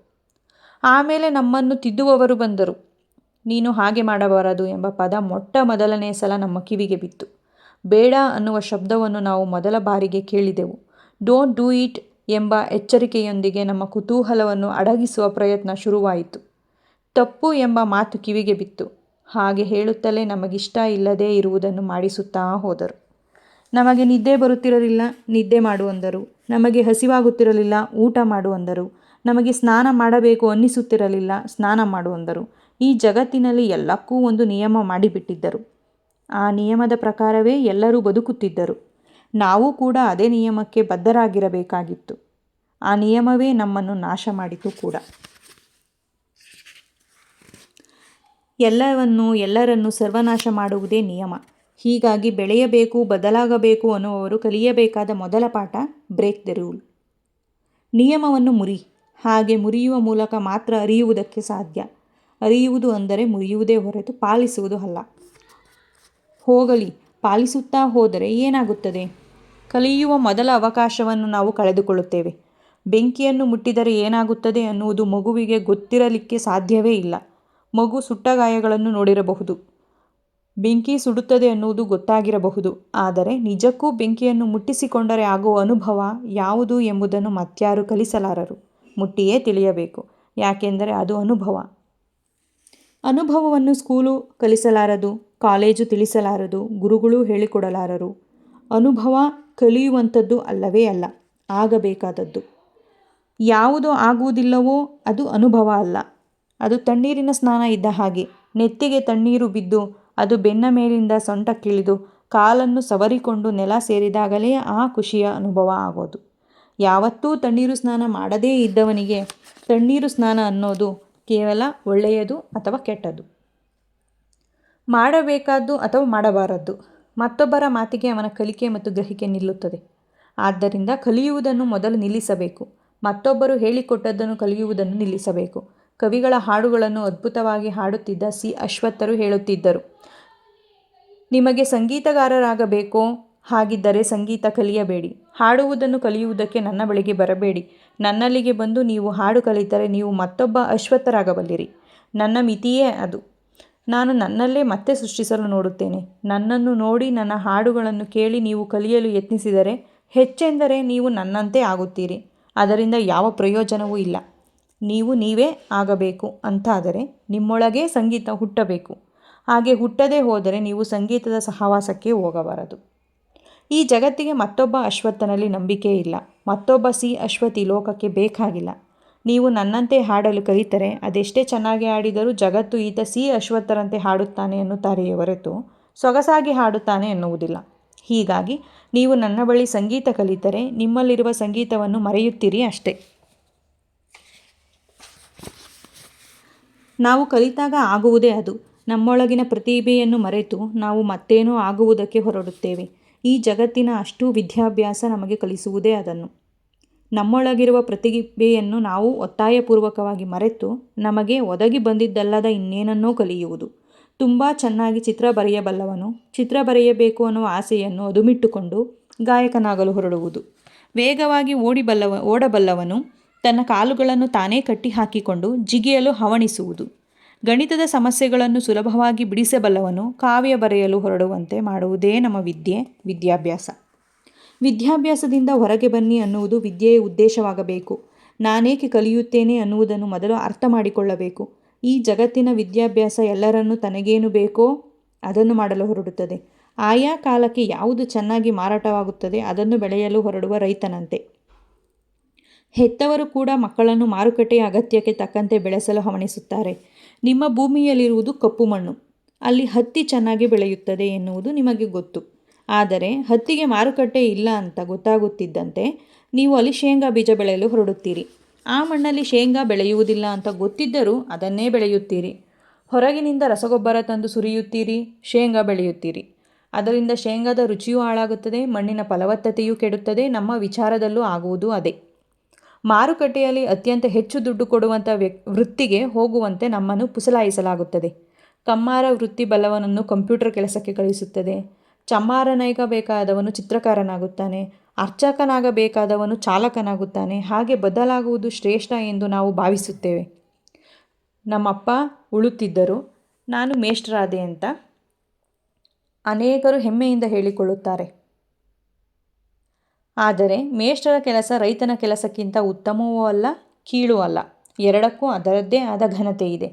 ಆಮೇಲೆ ನಮ್ಮನ್ನು ತಿದ್ದುವವರು ಬಂದರು. ನೀನು ಹಾಗೆ ಮಾಡಬಾರದು ಎಂಬ ಪದ ಮೊಟ್ಟ ಮೊದಲನೇ ಸಲ ನಮ್ಮ ಕಿವಿಗೆ ಬಿತ್ತು. ಬೇಡ ಅನ್ನುವ ಶಬ್ದವನ್ನು ನಾವು ಮೊದಲ ಬಾರಿಗೆ ಕೇಳಿದೆವು. ಡೋಂಟ್ ಡೂ ಇಟ್ ಎಂಬ ಎಚ್ಚರಿಕೆಯೊಂದಿಗೆ ನಮ್ಮ ಕುತೂಹಲವನ್ನು ಅಡಗಿಸುವ ಪ್ರಯತ್ನ ಶುರುವಾಯಿತು. ತಪ್ಪು ಎಂಬ ಮಾತು ಕಿವಿಗೆ ಬಿತ್ತು. ಹಾಗೆ ಹೇಳುತ್ತಲೇ ನಮಗಿಷ್ಟ ಇಲ್ಲದೇ ಇರುವುದನ್ನು ಮಾಡಿಸುತ್ತಾ ಹೋದರು. ನಮಗೆ ನಿದ್ದೆ ಬರುತ್ತಿರಲಿಲ್ಲ, ನಿದ್ದೆ ಮಾಡು ಅಂದರು. ನಮಗೆ ಹಸಿವಾಗುತ್ತಿರಲಿಲ್ಲ, ಊಟ ಮಾಡು ಅಂದರು. ನಮಗೆ ಸ್ನಾನ ಮಾಡಬೇಕು ಅನ್ನಿಸುತ್ತಿರಲಿಲ್ಲ, ಸ್ನಾನ ಮಾಡು ಅಂದರು. ಈ ಜಗತ್ತಿನಲ್ಲಿ ಎಲ್ಲಕ್ಕೂ ಒಂದು ನಿಯಮ ಮಾಡಿಬಿಟ್ಟಿದ್ದರು. ಆ ನಿಯಮದ ಪ್ರಕಾರವೇ ಎಲ್ಲರೂ ಬದುಕುತ್ತಿದ್ದರು. ನಾವು ಕೂಡ ಅದೇ ನಿಯಮಕ್ಕೆ ಬದ್ಧರಾಗಿರಬೇಕಾಗಿತ್ತು. ಆ ನಿಯಮವೇ ನಮ್ಮನ್ನು ನಾಶ ಮಾಡಿತು ಕೂಡ. ಎಲ್ಲರನ್ನೂ ಸರ್ವನಾಶ ಮಾಡುವುದೇ ನಿಯಮ. ಹೀಗಾಗಿ ಬೆಳೆಯಬೇಕು, ಬದಲಾಗಬೇಕು ಅನ್ನುವವರು ಕಲಿಯಬೇಕಾದ ಮೊದಲ ಪಾಠ ಬ್ರೇಕ್ ದ ರೂಲ್. ನಿಯಮವನ್ನು ಮುರಿ. ಹಾಗೆ ಮುರಿಯುವ ಮೂಲಕ ಮಾತ್ರ ಅರಿಯುವುದಕ್ಕೆ ಸಾಧ್ಯ. ಅರಿಯುವುದು ಅಂದರೆ ಮುರಿಯುವುದೇ ಹೊರತು ಪಾಲಿಸುವುದು ಅಲ್ಲ. ಹೋಗಲಿ, ಪಾಲಿಸುತ್ತಾ ಹೋದರೆ ಏನಾಗುತ್ತದೆ? ಕಲಿಯುವ ಮೊದಲ ಅವಕಾಶವನ್ನು ನಾವು ಕಳೆದುಕೊಳ್ಳುತ್ತೇವೆ. ಬೆಂಕಿಯನ್ನು ಮುಟ್ಟಿದರೆ ಏನಾಗುತ್ತದೆ ಅನ್ನುವುದು ಮಗುವಿಗೆ ಗೊತ್ತಿರಲಿಕ್ಕೆ ಸಾಧ್ಯವೇ ಇಲ್ಲ. ಮಗು ಸುಟ್ಟ ಗಾಯಗಳನ್ನು ನೋಡಿರಬಹುದು, ಬೆಂಕಿ ಸುಡುತ್ತದೆ ಅನ್ನುವುದು ಗೊತ್ತಾಗಿರಬಹುದು. ಆದರೆ ನಿಜಕ್ಕೂ ಬೆಂಕಿಯನ್ನು ಮುಟ್ಟಿಸಿಕೊಂಡರೆ ಆಗುವ ಅನುಭವ ಯಾವುದು ಎಂಬುದನ್ನು ಮತ್ಯಾರು ಕಲಿಸಲಾರರು. ಮುಟ್ಟಿಯೇ ತಿಳಿಯಬೇಕು. ಯಾಕೆಂದರೆ ಅದು ಅನುಭವ. ಅನುಭವವನ್ನು ಸ್ಕೂಲು ಕಲಿಸಲಾರದು, ಕಾಲೇಜು ತಿಳಿಸಲಾರದು, ಗುರುಗಳು ಹೇಳಿಕೊಡಲಾರರು. ಅನುಭವ ಕಲಿಯುವಂಥದ್ದು ಅಲ್ಲವೇ ಅಲ್ಲ, ಆಗಬೇಕಾದದ್ದು. ಯಾವುದು ಆಗುವುದಿಲ್ಲವೋ ಅದು ಅನುಭವ ಅಲ್ಲ. ಅದು ತಣ್ಣೀರಿನ ಸ್ನಾನ ಇದ್ದ ಹಾಗೆ. ನೆತ್ತಿಗೆ ತಣ್ಣೀರು ಬಿದ್ದು ಅದು ಬೆನ್ನ ಮೇಲಿಂದ ಸೊಂಟಕ್ಕಿಳಿದು ಕಾಲನ್ನು ಸವರಿಕೊಂಡು ನೆಲ ಸೇರಿದಾಗಲೇ ಆ ಖುಷಿಯ ಅನುಭವ ಆಗೋದು. ಯಾವತ್ತೂ ತಣ್ಣೀರು ಸ್ನಾನ ಮಾಡದೇ ಇದ್ದವನಿಗೆ ತಣ್ಣೀರು ಸ್ನಾನ ಅನ್ನೋದು ಕೇವಲ ಒಳ್ಳೆಯದು ಅಥವಾ ಕೆಟ್ಟದ್ದು, ಮಾಡಬೇಕಾದ್ದು ಅಥವಾ ಮಾಡಬಾರದ್ದು, ಮತ್ತೊಬ್ಬರ ಮಾತಿಗೆ ಅವನ ಕಲಿಕೆ ಮತ್ತು ಗ್ರಹಿಕೆ ನಿಲ್ಲುತ್ತದೆ. ಆದ್ದರಿಂದ ಕಲಿಯುವುದನ್ನು ಮೊದಲು ನಿಲ್ಲಿಸಬೇಕು. ಮತ್ತೊಬ್ಬರು ಹೇಳಿಕೊಟ್ಟದ್ದನ್ನು ಕಲಿಯುವುದನ್ನು ನಿಲ್ಲಿಸಬೇಕು. ಕವಿಗಳ ಹಾಡುಗಳನ್ನು ಅದ್ಭುತವಾಗಿ ಹಾಡುತ್ತಿದ್ದ ಸಿ ಅಶ್ವತ್ಥರು ಹೇಳುತ್ತಿದ್ದರು, ನಿಮಗೆ ಸಂಗೀತಗಾರರಾಗಬೇಕೋ? ಹಾಗಿದ್ದರೆ ಸಂಗೀತ ಕಲಿಯಬೇಡಿ. ಹಾಡುವುದನ್ನು ಕಲಿಯುವುದಕ್ಕೆ ನನ್ನ ಬಳಿಗೆ ಬರಬೇಡಿ. ನನ್ನಲ್ಲಿಗೆ ಬಂದು ನೀವು ಹಾಡು ಕಲಿತರೆ ನೀವು ಮತ್ತೊಬ್ಬ ಅಶ್ವತ್ಥರಾಗಬಲ್ಲಿರಿ. ನನ್ನ ಮಿತಿಯೇ ಅದು. ನಾನು ನನ್ನಲ್ಲೇ ಮತ್ತೆ ಸೃಷ್ಟಿಸಲು ನೋಡುತ್ತೇನೆ. ನನ್ನನ್ನು ನೋಡಿ ನನ್ನ ಹಾಡುಗಳನ್ನು ಕೇಳಿ ನೀವು ಕಲಿಯಲು ಯತ್ನಿಸಿದರೆ ಹೆಚ್ಚೆಂದರೆ ನೀವು ನನ್ನಂತೆ ಆಗುತ್ತೀರಿ. ಅದರಿಂದ ಯಾವ ಪ್ರಯೋಜನವೂ ಇಲ್ಲ. ನೀವು ನೀವೇ ಆಗಬೇಕು ಅಂತಾದರೆ ನಿಮ್ಮೊಳಗೇ ಸಂಗೀತ ಹುಟ್ಟಬೇಕು. ಹಾಗೆ ಹುಟ್ಟದೇ ಹೋದರೆ ನೀವು ಸಂಗೀತದ ಸಹವಾಸಕ್ಕೆ ಹೋಗಬಾರದು. ಈ ಜಗತ್ತಿಗೆ ಮತ್ತೊಬ್ಬ ಅಶ್ವತ್ಥನಲ್ಲಿ ನಂಬಿಕೆ ಇಲ್ಲ. ಮತ್ತೊಬ್ಬ ಸಿ ಅಶ್ವಥ್ ಈ ಲೋಕಕ್ಕೆ ಬೇಕಾಗಿಲ್ಲ. ನೀವು ನನ್ನಂತೆ ಹಾಡಲು ಕಲಿತರೆ ಅದೆಷ್ಟೇ ಚೆನ್ನಾಗಿ ಹಾಡಿದರೂ ಜಗತ್ತು ಈತ ಸಿ ಅಶ್ವತ್ಥರಂತೆ ಹಾಡುತ್ತಾನೆ ಎನ್ನುತ್ತಾರೆಯೇ ಹೊರತು ಸೊಗಸಾಗಿ ಹಾಡುತ್ತಾನೆ ಎನ್ನುವುದಿಲ್ಲ. ಹೀಗಾಗಿ ನೀವು ನನ್ನ ಬಳಿ ಸಂಗೀತ ಕಲಿತರೆ ನಿಮ್ಮಲ್ಲಿರುವ ಸಂಗೀತವನ್ನು ಮರೆಯುತ್ತೀರಿ ಅಷ್ಟೇ. ನಾವು ಕಲಿತಾಗ ಆಗುವುದೇ ಅದು. ನಮ್ಮೊಳಗಿನ ಪ್ರತಿಭೆಯನ್ನು ಮರೆತು ನಾವು ಮತ್ತೇನೋ ಆಗುವುದಕ್ಕೆ ಹೊರಡುತ್ತೇವೆ. ಈ ಜಗತ್ತಿನ ಅಷ್ಟೂ ವಿದ್ಯಾಭ್ಯಾಸ ನಮಗೆ ಕಲಿಸುವುದೇ ಅದನ್ನು. ನಮ್ಮೊಳಗಿರುವ ಪ್ರತಿಭೆಯನ್ನು ನಾವು ಒತ್ತಾಯಪೂರ್ವಕವಾಗಿ ಮರೆತು ನಮಗೆ ಒದಗಿ ಬಂದಿದ್ದಲ್ಲದ ಇನ್ನೇನನ್ನೋ ಕಲಿಯುವುದು. ತುಂಬ ಚೆನ್ನಾಗಿ ಚಿತ್ರ ಬರೆಯಬಲ್ಲವನು ಚಿತ್ರ ಬರೆಯಬೇಕು ಅನ್ನುವ ಆಸೆಯನ್ನು ಅದುಮಿಟ್ಟುಕೊಂಡು ಗಾಯಕನಾಗಲು ಹೊರಡುವುದು. ವೇಗವಾಗಿ ಓಡಬಲ್ಲವನು ತನ್ನ ಕಾಲುಗಳನ್ನು ತಾನೇ ಕಟ್ಟಿ ಹಾಕಿಕೊಂಡು ಜಿಗಿಯಲು ಹವಣಿಸುವುದು. ಗಣಿತದ ಸಮಸ್ಯೆಗಳನ್ನು ಸುಲಭವಾಗಿ ಬಿಡಿಸಬಲ್ಲವನು ಕಾವ್ಯ ಬರೆಯಲು ಹೊರಡುವಂತೆ ಮಾಡುವುದೇ ನಮ್ಮ ವಿದ್ಯಾಭ್ಯಾಸ. ವಿದ್ಯಾಭ್ಯಾಸದಿಂದ ಹೊರಗೆ ಬನ್ನಿ ಅನ್ನುವುದು ವಿದ್ಯೆಯ ಉದ್ದೇಶವಾಗಬೇಕು. ನಾನೇಕೆ ಕಲಿಯುತ್ತೇನೆ ಅನ್ನುವುದನ್ನು ಮೊದಲು ಅರ್ಥ ಮಾಡಿಕೊಳ್ಳಬೇಕು. ಈ ಜಗತ್ತಿನ ವಿದ್ಯಾಭ್ಯಾಸ ಎಲ್ಲರನ್ನೂ ತನಗೇನು ಬೇಕೋ ಅದನ್ನು ಮಾಡಲು ಹೊರಡುತ್ತದೆ. ಆಯಾ ಕಾಲಕ್ಕೆ ಯಾವುದು ಚೆನ್ನಾಗಿ ಮಾರಾಟವಾಗುತ್ತದೆ ಅದನ್ನು ಬೆಳೆಯಲು ಹೊರಡುವ ರೈತನಂತೆ. ಹೆತ್ತವರು ಕೂಡ ಮಕ್ಕಳನ್ನು ಮಾರುಕಟ್ಟೆಯ ಅಗತ್ಯಕ್ಕೆ ತಕ್ಕಂತೆ ಬೆಳೆಸಲು ಹವಣಿಸುತ್ತಾರೆ. ನಿಮ್ಮ ಭೂಮಿಯಲ್ಲಿರುವುದು ಕಪ್ಪು ಮಣ್ಣು, ಅಲ್ಲಿ ಹತ್ತಿ ಚೆನ್ನಾಗಿ ಬೆಳೆಯುತ್ತದೆ ಎನ್ನುವುದು ನಿಮಗೆ ಗೊತ್ತು. ಆದರೆ ಹತ್ತಿಗೆ ಮಾರುಕಟ್ಟೆ ಇಲ್ಲ ಅಂತ ಗೊತ್ತಾಗುತ್ತಿದ್ದಂತೆ ನೀವು ಅಲ್ಲಿ ಶೇಂಗಾ ಬೀಜ ಬೆಳೆಯಲು ಹೊರಡುತ್ತೀರಿ. ಆ ಮಣ್ಣಲ್ಲಿ ಶೇಂಗಾ ಬೆಳೆಯುವುದಿಲ್ಲ ಅಂತ ಗೊತ್ತಿದ್ದರೂ ಅದನ್ನೇ ಬೆಳೆಯುತ್ತೀರಿ. ಹೊರಗಿನಿಂದ ರಸಗೊಬ್ಬರ ತಂದು ಸುರಿಯುತ್ತೀರಿ, ಶೇಂಗಾ ಬೆಳೆಯುತ್ತೀರಿ. ಅದರಿಂದ ಶೇಂಗಾದ ರುಚಿಯೂ ಹಾಳಾಗುತ್ತದೆ, ಮಣ್ಣಿನ ಫಲವತ್ತತೆಯೂ ಕೆಡುತ್ತದೆ. ನಮ್ಮ ವಿಚಾರದಲ್ಲೂ ಆಗುವುದು ಅದೇ. ಮಾರುಕಟ್ಟೆಯಲ್ಲಿ ಅತ್ಯಂತ ಹೆಚ್ಚು ದುಡ್ಡು ಕೊಡುವಂಥ ವೃತ್ತಿಗೆ ಹೋಗುವಂತೆ ನಮ್ಮನ್ನು ಪುಸಲಾಯಿಸಲಾಗುತ್ತದೆ. ಕಮ್ಮಾರ ವೃತ್ತಿ ಬಲ್ಲವನನ್ನು ಕಂಪ್ಯೂಟರ್ ಕೆಲಸಕ್ಕೆ ಕಳಿಸುತ್ತದೆ. ಚಮ್ಮಾರನಾಗಬೇಕಾದವನು ಚಿತ್ರಕಾರನಾಗುತ್ತಾನೆ, ಅರ್ಚಕನಾಗಬೇಕಾದವನು ಚಾಲಕನಾಗುತ್ತಾನೆ. ಹಾಗೆ ಬದಲಾಗುವುದು ಶ್ರೇಷ್ಠ ಎಂದು ನಾವು ಭಾವಿಸುತ್ತೇವೆ. ನಮ್ಮಪ್ಪ ಉಳುತ್ತಿದ್ದರು, ನಾನು ಮೇಷ್ಟ್ರಾದೆ ಅಂತ ಅನೇಕರು ಹೆಮ್ಮೆಯಿಂದ ಹೇಳಿಕೊಳ್ಳುತ್ತಾರೆ. ಆದರೆ ಮೇಷ್ಟ್ರ ಕೆಲಸ ರೈತನ ಕೆಲಸಕ್ಕಿಂತ ಉತ್ತಮವೂ ಅಲ್ಲ, ಕೀಳೂ ಅಲ್ಲ. ಎರಡಕ್ಕೂ ಅದರದ್ದೇ ಆದ ಘನತೆ ಇದೆ.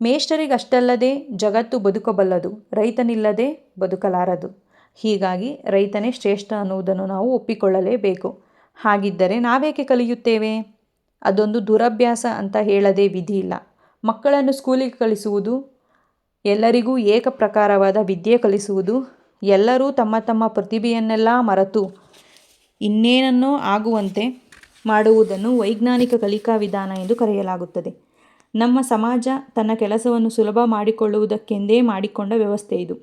ಮೇಷ್ಟ್ರಿಗಷ್ಟಲ್ಲದೆ ಜಗತ್ತು ಬದುಕಬಲ್ಲದು, ರೈತನಿಲ್ಲದೆ ಬದುಕಲಾರದು. ಹೀಗಾಗಿ ರೈತನೇ ಶ್ರೇಷ್ಠ ಅನ್ನುವುದನ್ನು ನಾವು ಒಪ್ಪಿಕೊಳ್ಳಲೇಬೇಕು. ಹಾಗಿದ್ದರೆ ನಾವೇಕೆ ಕಲಿಯುತ್ತೇವೆ? ಅದೊಂದು ದುರಭ್ಯಾಸ ಅಂತ ಹೇಳದೆ ವಿಧಿಯಿಲ್ಲ. ಮಕ್ಕಳನ್ನು ಸ್ಕೂಲಿಗೆ ಕಳಿಸುವುದು, ಎಲ್ಲರಿಗೂ ಏಕಪ್ರಕಾರವಾದ ವಿದ್ಯೆ ಕಲಿಸುವುದು, ಎಲ್ಲರೂ ತಮ್ಮ ತಮ್ಮ ಪ್ರತಿಭೆಯನ್ನೆಲ್ಲ ಮರೆತು ಇನ್ನೇನನ್ನೋ ಆಗುವಂತೆ ಮಾಡುವುದನ್ನು ವೈಜ್ಞಾನಿಕ ಕಲಿಕಾ ವಿಧಾನ ಎಂದು ಕರೆಯಲಾಗುತ್ತದೆ. ನಮ್ಮ ಸಮಾಜ ತನ್ನ ಕೆಲಸವನ್ನು ಸುಲಭ ಮಾಡಿಕೊಳ್ಳುವುದಕ್ಕೆಂದೇ ಮಾಡಿಕೊಂಡ ವ್ಯವಸ್ಥೆ ಇದು.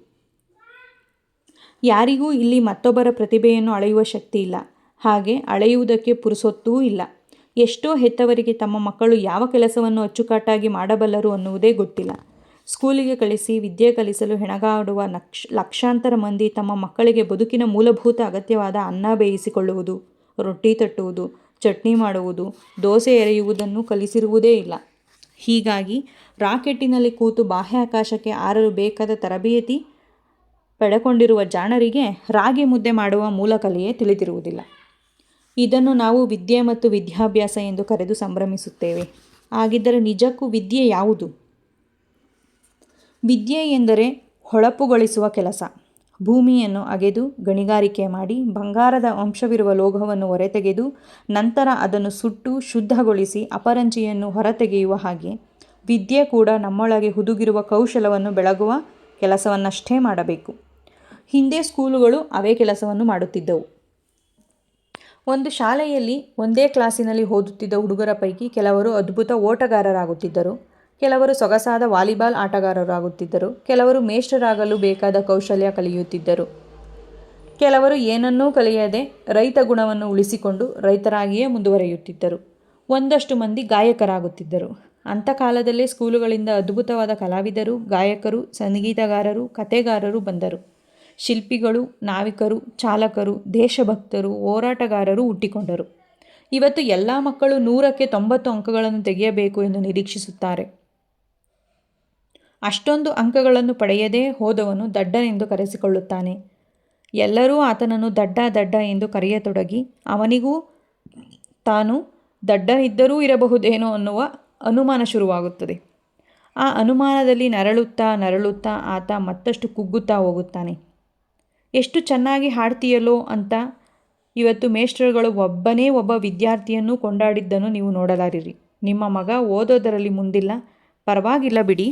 ಯಾರಿಗೂ ಇಲ್ಲಿ ಮತ್ತೊಬ್ಬರ ಪ್ರತಿಭೆಯನ್ನು ಅಳೆಯುವ ಶಕ್ತಿ ಇಲ್ಲ, ಹಾಗೆ ಅಳೆಯುವುದಕ್ಕೆ ಪುರುಸೊತ್ತೂ ಇಲ್ಲ. ಎಷ್ಟೋ ಹೆತ್ತವರಿಗೆ ತಮ್ಮ ಮಕ್ಕಳು ಯಾವ ಕೆಲಸವನ್ನು ಅಚ್ಚುಕಟ್ಟಾಗಿ ಮಾಡಬಲ್ಲರು ಅನ್ನುವುದೇ ಗೊತ್ತಿಲ್ಲ. ಸ್ಕೂಲಿಗೆ ಕಳಿಸಿ ವಿದ್ಯೆ ಕಲಿಸಲು ಹೆಣಗಾಡುವ ಲಕ್ಷಾಂತರ ಮಂದಿ ತಮ್ಮ ಮಕ್ಕಳಿಗೆ ಬದುಕಿನ ಮೂಲಭೂತ ಅಗತ್ಯವಾದ ಅನ್ನ ಬೇಯಿಸಿಕೊಳ್ಳುವುದು, ರೊಟ್ಟಿ ತಟ್ಟುವುದು, ಚಟ್ನಿ ಮಾಡುವುದು, ದೋಸೆ ಎರೆಯುವುದನ್ನು ಕಲಿಸಿರುವುದೇ ಇಲ್ಲ. ಹೀಗಾಗಿ ರಾಕೆಟ್ಟಿನಲ್ಲಿ ಕೂತು ಬಾಹ್ಯಾಕಾಶಕ್ಕೆ ಹಾರಲು ಬೇಕಾದ ತರಬೇತಿ ಪಡೆಕೊಂಡಿರುವ ಜಾಣರಿಗೆ ರಾಗಿ ಮುದ್ದೆ ಮಾಡುವ ಮೂಲಕಲೆಯೇ ತಿಳಿದಿರುವುದಿಲ್ಲ. ಇದನ್ನು ನಾವು ವಿದ್ಯೆ ಮತ್ತು ವಿದ್ಯಾಭ್ಯಾಸ ಎಂದು ಕರೆದು ಸಂಭ್ರಮಿಸುತ್ತೇವೆ. ಹಾಗಿದ್ದರೆ ನಿಜಕ್ಕೂ ವಿದ್ಯೆ ಯಾವುದು? ವಿದ್ಯೆ ಎಂದರೆ ಹೊಳಪುಗೊಳಿಸುವ ಕೆಲಸ. ಭೂಮಿಯನ್ನು ಅಗೆದು ಗಣಿಗಾರಿಕೆ ಮಾಡಿ ಬಂಗಾರದ ಅಂಶವಿರುವ ಲೋಹವನ್ನು ಹೊರತೆಗೆದು ನಂತರ ಅದನ್ನು ಸುಟ್ಟು ಶುದ್ಧಗೊಳಿಸಿ ಅಪರಂಜಿಯನ್ನು ಹೊರತೆಗೆಯುವ ಹಾಗೆ ವಿದ್ಯೆ ಕೂಡ ನಮ್ಮೊಳಗೆ ಹುದುಗಿರುವ ಕೌಶಲವನ್ನು ಬೆಳಗುವ ಕೆಲಸವನ್ನಷ್ಟೇ ಮಾಡಬೇಕು. ಹಿಂದೆ ಸ್ಕೂಲುಗಳು ಅವೇ ಕೆಲಸವನ್ನು ಮಾಡುತ್ತಿದ್ದವು. ಒಂದು ಶಾಲೆಯಲ್ಲಿ ಒಂದೇ ಕ್ಲಾಸಿನಲ್ಲಿ ಓದುತ್ತಿದ್ದ ಹುಡುಗರ ಪೈಕಿ ಕೆಲವರು ಅದ್ಭುತ ಓಟಗಾರರಾಗುತ್ತಿದ್ದರು, ಕೆಲವರು ಸೊಗಸಾದ ವಾಲಿಬಾಲ್ ಆಟಗಾರರಾಗುತ್ತಿದ್ದರು, ಕೆಲವರು ಮೇಷ್ಟ್ರಾಗಲು ಬೇಕಾದ ಕೌಶಲ್ಯ ಕಲಿಯುತ್ತಿದ್ದರು, ಕೆಲವರು ಏನನ್ನೂ ಕಲಿಯದೆ ರೈತ ಗುಣವನ್ನು ಉಳಿಸಿಕೊಂಡು ರೈತರಾಗಿಯೇ ಮುಂದುವರಿಯುತ್ತಿದ್ದರು. ಒಂದಷ್ಟು ಮಂದಿ ಗಾಯಕರಾಗುತ್ತಿದ್ದರು. ಅಂಥ ಕಾಲದಲ್ಲೇ ಸ್ಕೂಲುಗಳಿಂದ ಅದ್ಭುತವಾದ ಕಲಾವಿದರು, ಗಾಯಕರು, ಸಂಗೀತಗಾರರು, ಕಥೆಗಾರರು ಬಂದರು. ಶಿಲ್ಪಿಗಳು, ನಾವಿಕರು, ಚಾಲಕರು, ದೇಶಭಕ್ತರು, ಹೋರಾಟಗಾರರು ಹುಟ್ಟಿಕೊಂಡರು. ಇವತ್ತು ಎಲ್ಲ ಮಕ್ಕಳು 100ಕ್ಕೆ 90 ಅಂಕಗಳನ್ನು ತೆಗೆಯಬೇಕು ಎಂದು ನಿರೀಕ್ಷಿಸುತ್ತಾರೆ. ಅಷ್ಟೊಂದು ಅಂಕಗಳನ್ನು ಪಡೆಯದೇ ಹೋದವನು ದಡ್ಡನೆಂದು ಕರೆಸಿಕೊಳ್ಳುತ್ತಾನೆ. ಎಲ್ಲರೂ ಆತನನ್ನು ದಡ್ಡ ಎಂದು ಕರೆಯತೊಡಗಿ ಅವನಿಗೂ ತಾನು ದಡ್ಡನಿದ್ದರೂ ಇರಬಹುದೇನೋ ಅನ್ನುವ ಅನುಮಾನ ಶುರುವಾಗುತ್ತದೆ. ಆ ಅನುಮಾನದಲ್ಲಿ ನರಳುತ್ತಾ ಆತ ಮತ್ತಷ್ಟು ಕುಗ್ಗುತ್ತಾ ಹೋಗುತ್ತಾನೆ. ಎಷ್ಟು ಚೆನ್ನಾಗಿ ಹಾಡ್ತೀಯಲ್ಲೋ ಅಂತ ಇವತ್ತು ಮೇಷ್ಟ್ರುಗಳು ಒಬ್ಬ ವಿದ್ಯಾರ್ಥಿಯನ್ನು ಕೊಂಡಾಡಿದ್ದನ್ನು ನೀವು ನೋಡಲಾರಿರಿ. ನಿಮ್ಮ ಮಗ ಓದೋದರಲ್ಲಿ ಮುಂದಿಲ್ಲ, ಪರವಾಗಿಲ್ಲ ಬಿಡಿ,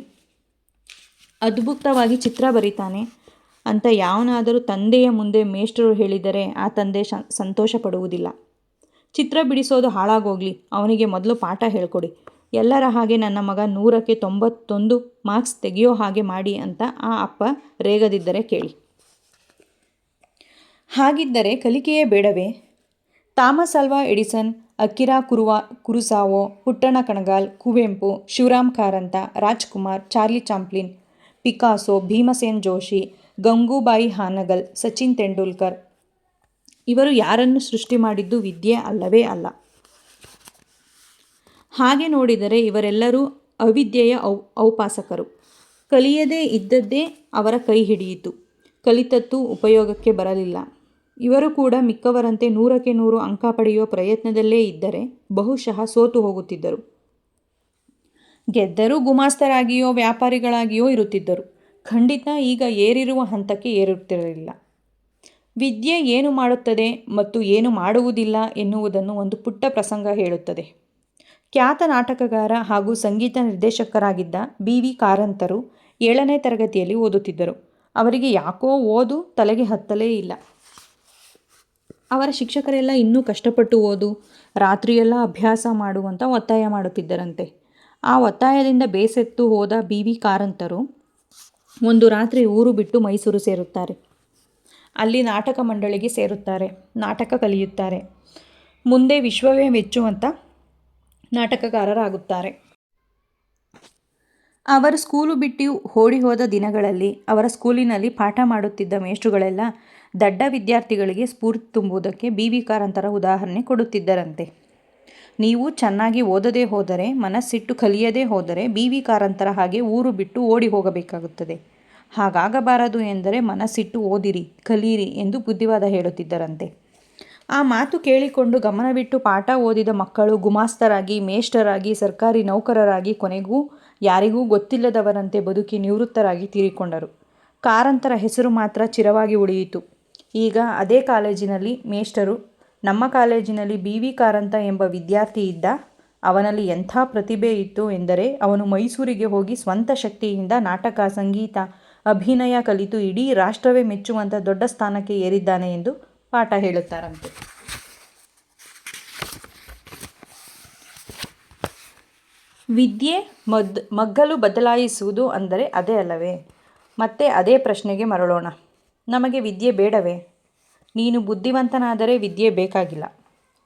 ಅದ್ಭುತವಾಗಿ ಚಿತ್ರ ಬರೀತಾನೆ ಅಂತ ಯಾವನಾದರೂ ತಂದೆಯ ಮುಂದೆ ಮೇಷ್ಟ್ರು ಹೇಳಿದರೆ ಆ ತಂದೆ ಸಂತೋಷ ಪಡುವುದಿಲ್ಲ. ಚಿತ್ರ ಬಿಡಿಸೋದು ಹಾಳಾಗೋಗಲಿ, ಅವನಿಗೆ ಮೊದಲು ಪಾಠ ಹೇಳ್ಕೊಡಿ. ಎಲ್ಲರ ಹಾಗೆ ನನ್ನ ಮಗ 100ಕ್ಕೆ 91 ಮಾರ್ಕ್ಸ್ ತೆಗೆಯೋ ಹಾಗೆ ಮಾಡಿ ಅಂತ ಆ ಅಪ್ಪ ರೇಗದಿದ್ದರೆ ಕೇಳಿ. ಹಾಗಿದ್ದರೆ ಕಲಿಕೆಯೇ ಬೇಡವೇ? Thomas Alva Edison, Akira Kurosawa, Puttanna Kanagal, Kuvempu, Shivaram Karanth, Rajkumar, Charlie Chaplin, Picasso, Bhimsen Joshi, Gangubai Hangal, Sachin Tendulkar ಇವರು ಯಾರನ್ನು ಸೃಷ್ಟಿ ಮಾಡಿದ್ದು ವಿದ್ಯೆ ಅಲ್ಲವೇ ಅಲ್ಲ. ಹಾಗೆ ನೋಡಿದರೆ ಇವರೆಲ್ಲರೂ ಅವಿದ್ಯೆಯ ಔಪಾಸಕರು. ಕಲಿಯದೇ ಇದ್ದದ್ದೇ ಅವರ ಕೈ ಹಿಡಿಯಿತು. ಕಲಿತದ್ದು ಉಪಯೋಗಕ್ಕೆ ಬರಲಿಲ್ಲ. ಇವರು ಕೂಡ ಮಿಕ್ಕವರಂತೆ 100ಕ್ಕೆ 100 ಅಂಕ ಪಡೆಯುವ ಪ್ರಯತ್ನದಲ್ಲೇ ಇದ್ದರೆ ಬಹುಶಃ ಸೋತು ಹೋಗುತ್ತಿದ್ದರು. ಗೆದ್ದರೂ ಗುಮಾಸ್ತರಾಗಿಯೋ ವ್ಯಾಪಾರಿಗಳಾಗಿಯೋ ಇರುತ್ತಿದ್ದರು. ಖಂಡಿತ ಈಗ ಏರಿರುವ ಹಂತಕ್ಕೆ ಏರುತ್ತಿರಲಿಲ್ಲ. ವಿದ್ಯೆ ಏನು ಮಾಡುತ್ತದೆ ಮತ್ತು ಏನು ಮಾಡುವುದಿಲ್ಲ ಎನ್ನುವುದನ್ನು ಒಂದು ಪುಟ್ಟ ಪ್ರಸಂಗ ಹೇಳುತ್ತದೆ. ಖ್ಯಾತ ನಾಟಕಗಾರ ಹಾಗೂ ಸಂಗೀತ ನಿರ್ದೇಶಕರಾಗಿದ್ದ ಬಿ.ವಿ. ಕಾರಂತರು 7ನೇ ತರಗತಿಯಲ್ಲಿ ಓದುತ್ತಿದ್ದರು. ಅವರಿಗೆ ಯಾಕೋ ಓದು ತಲೆಗೆ ಹತ್ತಲೇ ಇಲ್ಲ. ಅವರ ಶಿಕ್ಷಕರೆಲ್ಲ ಇನ್ನೂ ಕಷ್ಟಪಟ್ಟು ಓದು, ರಾತ್ರಿಯೆಲ್ಲ ಅಭ್ಯಾಸ ಮಾಡುವಂತ ಒತ್ತಾಯ ಮಾಡುತ್ತಿದ್ದರಂತೆ. ಆ ಒತ್ತಾಯದಿಂದ ಬೇಸತ್ತು ಹೋದ ಬಿ.ವಿ. ಕಾರಂತರು ಒಂದು ರಾತ್ರಿ ಊರು ಬಿಟ್ಟು ಮೈಸೂರು ಸೇರುತ್ತಾರೆ. ಅಲ್ಲಿ ನಾಟಕ ಮಂಡಳಿಗೆ ಸೇರುತ್ತಾರೆ. ನಾಟಕ ಕಲಿಯುತ್ತಾರೆ. ಮುಂದೆ ವಿಶ್ವವೇ ಮೆಚ್ಚುವಂಥ ನಾಟಕಕಾರರಾಗುತ್ತಾರೆ. ಅವರು ಸ್ಕೂಲು ಬಿಟ್ಟು ಓಡಿ ಹೋದ ದಿನಗಳಲ್ಲಿ ಅವರ ಸ್ಕೂಲಿನಲ್ಲಿ ಪಾಠ ಮಾಡುತ್ತಿದ್ದ ಮೇಷ್ಟ್ರುಗಳೆಲ್ಲ ದಡ್ಡ ವಿದ್ಯಾರ್ಥಿಗಳಿಗೆ ಸ್ಫೂರ್ತಿ ತುಂಬುವುದಕ್ಕೆ ಬಿ.ವಿ. ಕಾರಂತರ ಉದಾಹರಣೆ ಕೊಡುತ್ತಿದ್ದರಂತೆ. ನೀವು ಚೆನ್ನಾಗಿ ಓದದೇ ಹೋದರೆ, ಮನಸ್ಸಿಟ್ಟು ಕಲಿಯದೇ ಹೋದರೆ ಬಿ.ವಿ. ಕಾರಂತರ ಹಾಗೆ ಊರು ಬಿಟ್ಟು ಓಡಿ ಹೋಗಬೇಕಾಗುತ್ತದೆ. ಹಾಗಾಗಬಾರದು ಎಂದರೆ ಮನಸ್ಸಿಟ್ಟು ಓದಿರಿ, ಕಲಿಯಿರಿ ಎಂದು ಬುದ್ಧಿವಾದ ಹೇಳುತ್ತಿದ್ದರಂತೆ. ಆ ಮಾತು ಕೇಳಿಕೊಂಡು ಗಮನವಿಟ್ಟು ಪಾಠ ಓದಿದ ಮಕ್ಕಳು ಗುಮಾಸ್ತರಾಗಿ, ಮೇಷ್ಟರಾಗಿ, ಸರ್ಕಾರಿ ನೌಕರರಾಗಿ, ಕೊನೆಗೂ ಯಾರಿಗೂ ಗೊತ್ತಿಲ್ಲದವರಂತೆ ಬದುಕಿ ನಿವೃತ್ತರಾಗಿ ತೀರಿಕೊಂಡರು. ಕಾರಂತರ ಹೆಸರು ಮಾತ್ರ ಚಿರವಾಗಿ ಉಳಿಯಿತು. ಈಗ ಅದೇ ಕಾಲೇಜಿನಲ್ಲಿ ಮೇಷ್ಟರು. ನಮ್ಮ ಕಾಲೇಜಿನಲ್ಲಿ ಬಿ.ವಿ. ಕಾರಂತ ಎಂಬ ವಿದ್ಯಾರ್ಥಿ ಇದ್ದ. ಅವನಲ್ಲಿ ಎಂಥ ಪ್ರತಿಭೆ ಇತ್ತು ಎಂದರೆ ಅವನು ಮೈಸೂರಿಗೆ ಹೋಗಿ ಸ್ವಂತ ಶಕ್ತಿಯಿಂದ ನಾಟಕ, ಸಂಗೀತ, ಅಭಿನಯ ಕಲಿತು ಇಡೀ ರಾಷ್ಟ್ರವೇ ಮೆಚ್ಚುವಂಥ ದೊಡ್ಡ ಸ್ಥಾನಕ್ಕೆ ಏರಿದ್ದಾನೆ ಎಂದು ಪಾಠ ಹೇಳುತ್ತಾರಂತೆ. ವಿದ್ಯೆ ಮಗ್ಗಲು ಬದಲಾಯಿಸುವುದು ಅಂದರೆ ಅದೇ ಅಲ್ಲವೇ? ಮತ್ತೆ ಅದೇ ಪ್ರಶ್ನೆಗೆ ಮರಳೋಣ. ನಮಗೆ ವಿದ್ಯೆ ಬೇಡವೇ? ನೀನು ಬುದ್ಧಿವಂತನಾದರೆ ವಿದ್ಯೆ ಬೇಕಾಗಿಲ್ಲ.